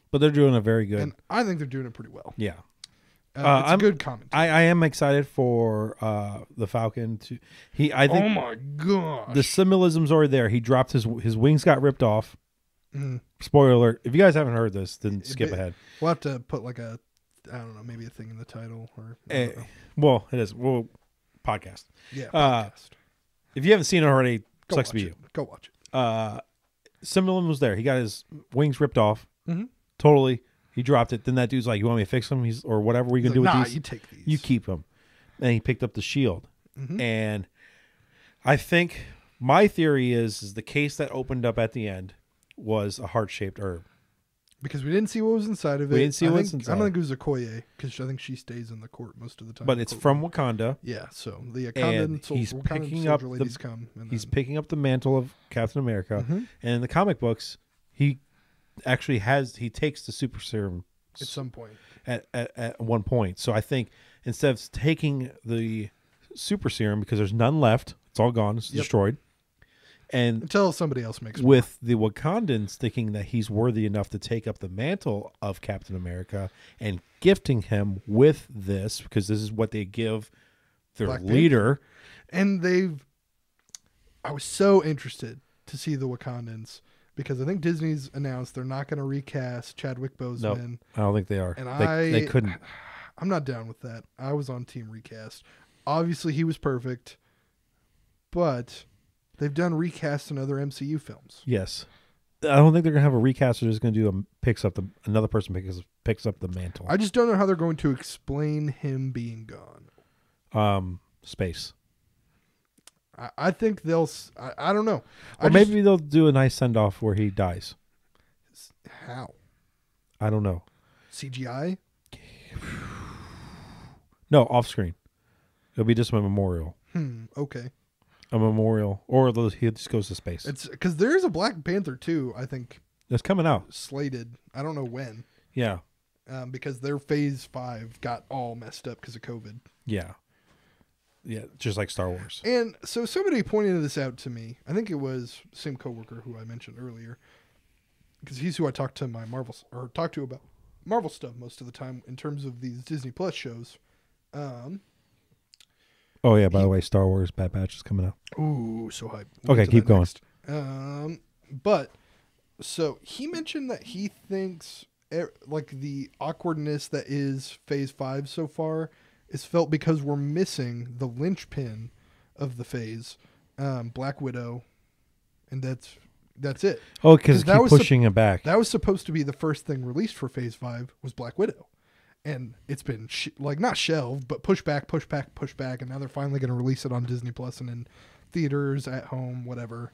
But they're doing it very good. And I think they're doing it pretty well. Yeah. It's a good comment. I am excited for the Falcon. I think oh my gosh. The symbolism's already there. He dropped his wings got ripped off. Spoiler alert. If you guys haven't heard this, then skip ahead. We'll have to put like I don't know, maybe a thing in the title. Or well, it is. Well, podcast. Yeah, podcast. If you haven't seen it already, sucks to be you. Go watch it. Symbolism was there. He got his wings ripped off. Mm-hmm. Totally. He dropped it. Then that dude's like, "You want me to fix them? Or whatever we can do with these? You take these. You keep them." And he picked up the shield. Mm-hmm. And I think my theory is the case that opened up at the end was a heart-shaped herb. Because we didn't see what was inside of it. We didn't see what's inside. I don't think it was Okoye, because I think she stays in the court most of the time. But it's from Wakanda. Yeah, so the Wakandan ladies come. He's picking up the mantle of Captain America. Mm-hmm. And in the comic books, he actually takes the super serum at some point. At one point. So I think instead of taking the super serum, because there's none left, it's all gone, it's destroyed. And until somebody else makes with the Wakandans thinking that he's worthy enough to take up the mantle of Captain America and gifting him with this, because this is what they give their Black leader. Panther. And I was so interested to see the Wakandans, because I think Disney's announced they're not going to recast Chadwick Boseman. Nope, I don't think they are. And they couldn't. I'm not down with that. I was on team recast. Obviously, he was perfect, but they've done recasts in other MCU films. Yes. I don't think they're going to have a recast. They're just going to do another person picks up the mantle. I just don't know how they're going to explain him being gone. Space. I think they'll. I don't know. Or maybe they'll do a nice send off where he dies. How? I don't know. CGI? No, off screen. It'll be just a memorial. Okay. A memorial, or he just goes to space. It's because there's a Black Panther 2, I think. That's coming out. Slated. I don't know when. Yeah. Because their Phase 5 got all messed up because of COVID. Yeah. Yeah, just like Star Wars. And so somebody pointed this out to me. I think it was the same coworker who I mentioned earlier, because he's who I talk to about Marvel stuff most of the time in terms of these Disney Plus shows. Oh yeah, by the way, Star Wars Bad Batch is coming out. Ooh, so hype. Okay, keep going. But so he mentioned that he thinks like the awkwardness that is Phase 5 so far is felt because we're missing the linchpin of the phase, Black Widow, and that's it. Oh, because keep pushing it back. That was supposed to be the first thing released for Phase 5 was Black Widow. And it's been not shelved, but push back, and now they're finally going to release it on Disney Plus and in theaters, at home, whatever.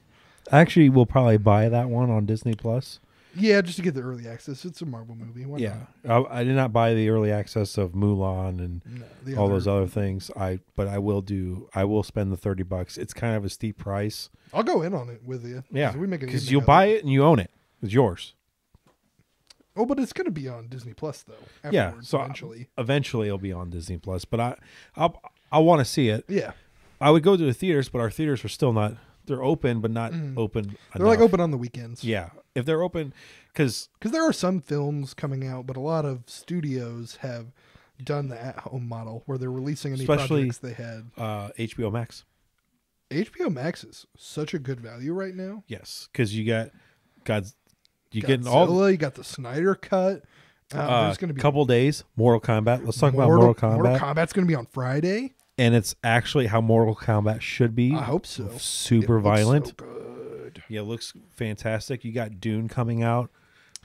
Actually, we'll probably buy that one on Disney Plus. Yeah, just to get the early access. It's a Marvel movie. Why not? I did not buy the early access of Mulan and those other things. But I will spend the $30. It's kind of a steep price. I'll go in on it with you. Yeah, because you'll buy it and you own it. It's yours. Oh, but it's going to be on Disney Plus though. Yeah, so eventually it'll be on Disney Plus. But I want to see it. Yeah, I would go to the theaters, but our theaters are still not. They're open, but not open. They're like open on the weekends. Yeah, if they're open, because there are some films coming out, but a lot of studios have done the at-home model where they're releasing any Especially, projects they had. HBO Max. HBO Max is such a good value right now. Yes, because you got you Godzilla, getting all you got the Snyder cut. There's going to be couple days. Mortal Kombat. Let's talk about Mortal Kombat. Mortal Kombat's going to be on Friday, and it's actually how Mortal Kombat should be. I hope so. Super it violent. Looks so good. Yeah, it looks fantastic. You got Dune coming out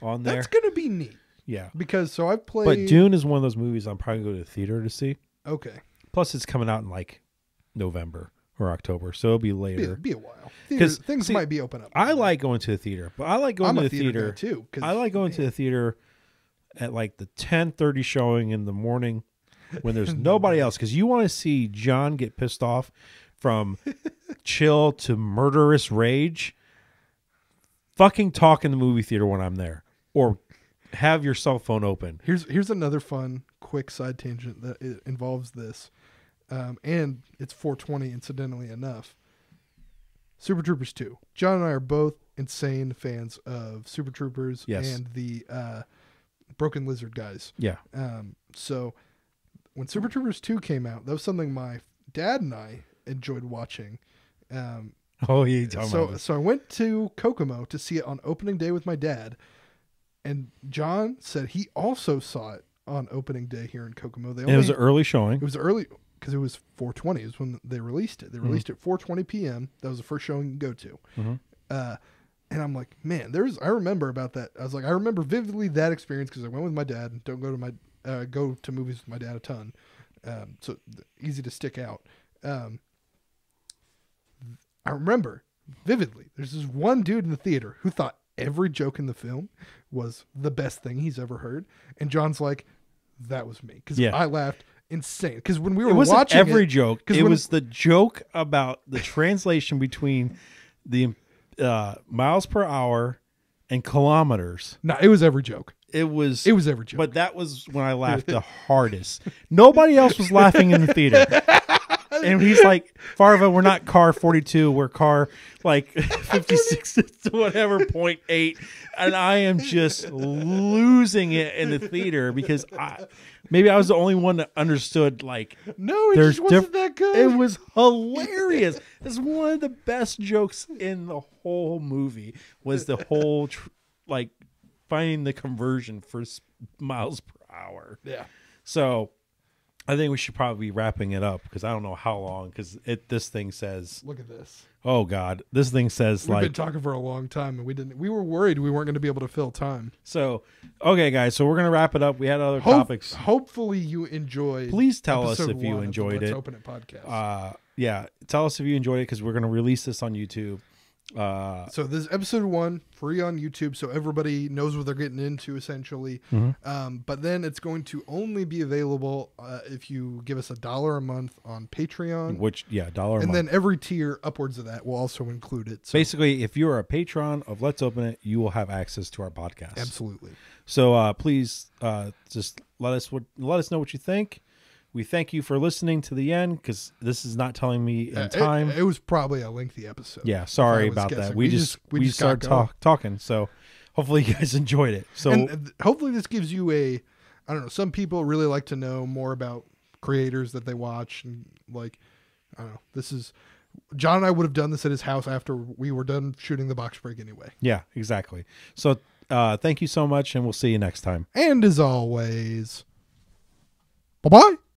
on there. That's going to be neat. Yeah, because I've played. But Dune is one of those movies I'm probably going to go to the theater to see. Okay. Plus, it's coming out in like November or October, so it'll be later. Be a while. Because things might be open up. I like going to the theater, but I like going to the theater too. I like going to the theater at like the 10:30 showing in the morning when there's nobody else, because you want to see John get pissed off from chill to murderous rage. Fucking talk in the movie theater when I'm there, or have your cell phone open. Here's another fun, quick side tangent that involves this, and it's 420. Incidentally enough, Super Troopers 2. John and I are both insane fans of Super Troopers and the Broken Lizard guys. Yeah. So when Super Troopers 2 came out, that was something my dad and I enjoyed watching. So I went to Kokomo to see it on opening day with my dad. And John said he also saw it on opening day here in Kokomo. It was an early showing. It was early because it was 4:20 is when they released it. They released it 4:20 p.m. That was the first showing you could go to. And I'm like, man, I remember about that. I was like, I remember vividly that experience because I went with my dad and don't go to movies with my dad a ton. So easy to stick out. I remember vividly. There's this one dude in the theater who thought every joke in the film was the best thing he's ever heard, and John's like, "That was me," because I laughed insane. Because when we were watching every joke, it was the joke about the translation between the miles per hour and kilometers. No, it was every joke. It was every joke. But that was when I laughed the hardest. Nobody else was laughing in the theater. And he's like, Farva, we're not car 42, we're car like 56 to whatever 0.8. And I am just losing it in the theater because maybe I was the only one that understood, like, no, it just wasn't that good. It was hilarious. It's one of the best jokes in the whole movie was the whole, like, finding the conversion for miles per hour. Yeah. So I think we should probably be wrapping it up because I don't know how long, because this thing says, look at this. Oh God, this thing says we've been talking for a long time and we were worried we weren't going to be able to fill time. So, okay guys, so we're going to wrap it up. We had other topics. Hopefully you enjoyed. Please tell us if you enjoyed it. Let's Open It podcast. Yeah, tell us if you enjoyed it because we're going to release this on YouTube. So this is episode 1, free on YouTube, so everybody knows what they're getting into essentially. But then it's going to only be available if you give us $1 a month on Patreon. $1 a month. And then every tier upwards of that will also include it. So basically, if you're a patron of Let's Open It, you will have access to our podcast. Absolutely. So please just let us know what you think. We thank you for listening to the end because this is not telling me in time. It was probably a lengthy episode. Yeah, sorry about that. We just started talking. So hopefully you guys enjoyed it. So and hopefully this gives you I don't know, some people really like to know more about creators that they watch. And like, I don't know, this is, John and I would have done this at his house after we were done shooting the box break anyway. Yeah, exactly. So thank you so much and we'll see you next time. And as always, bye-bye.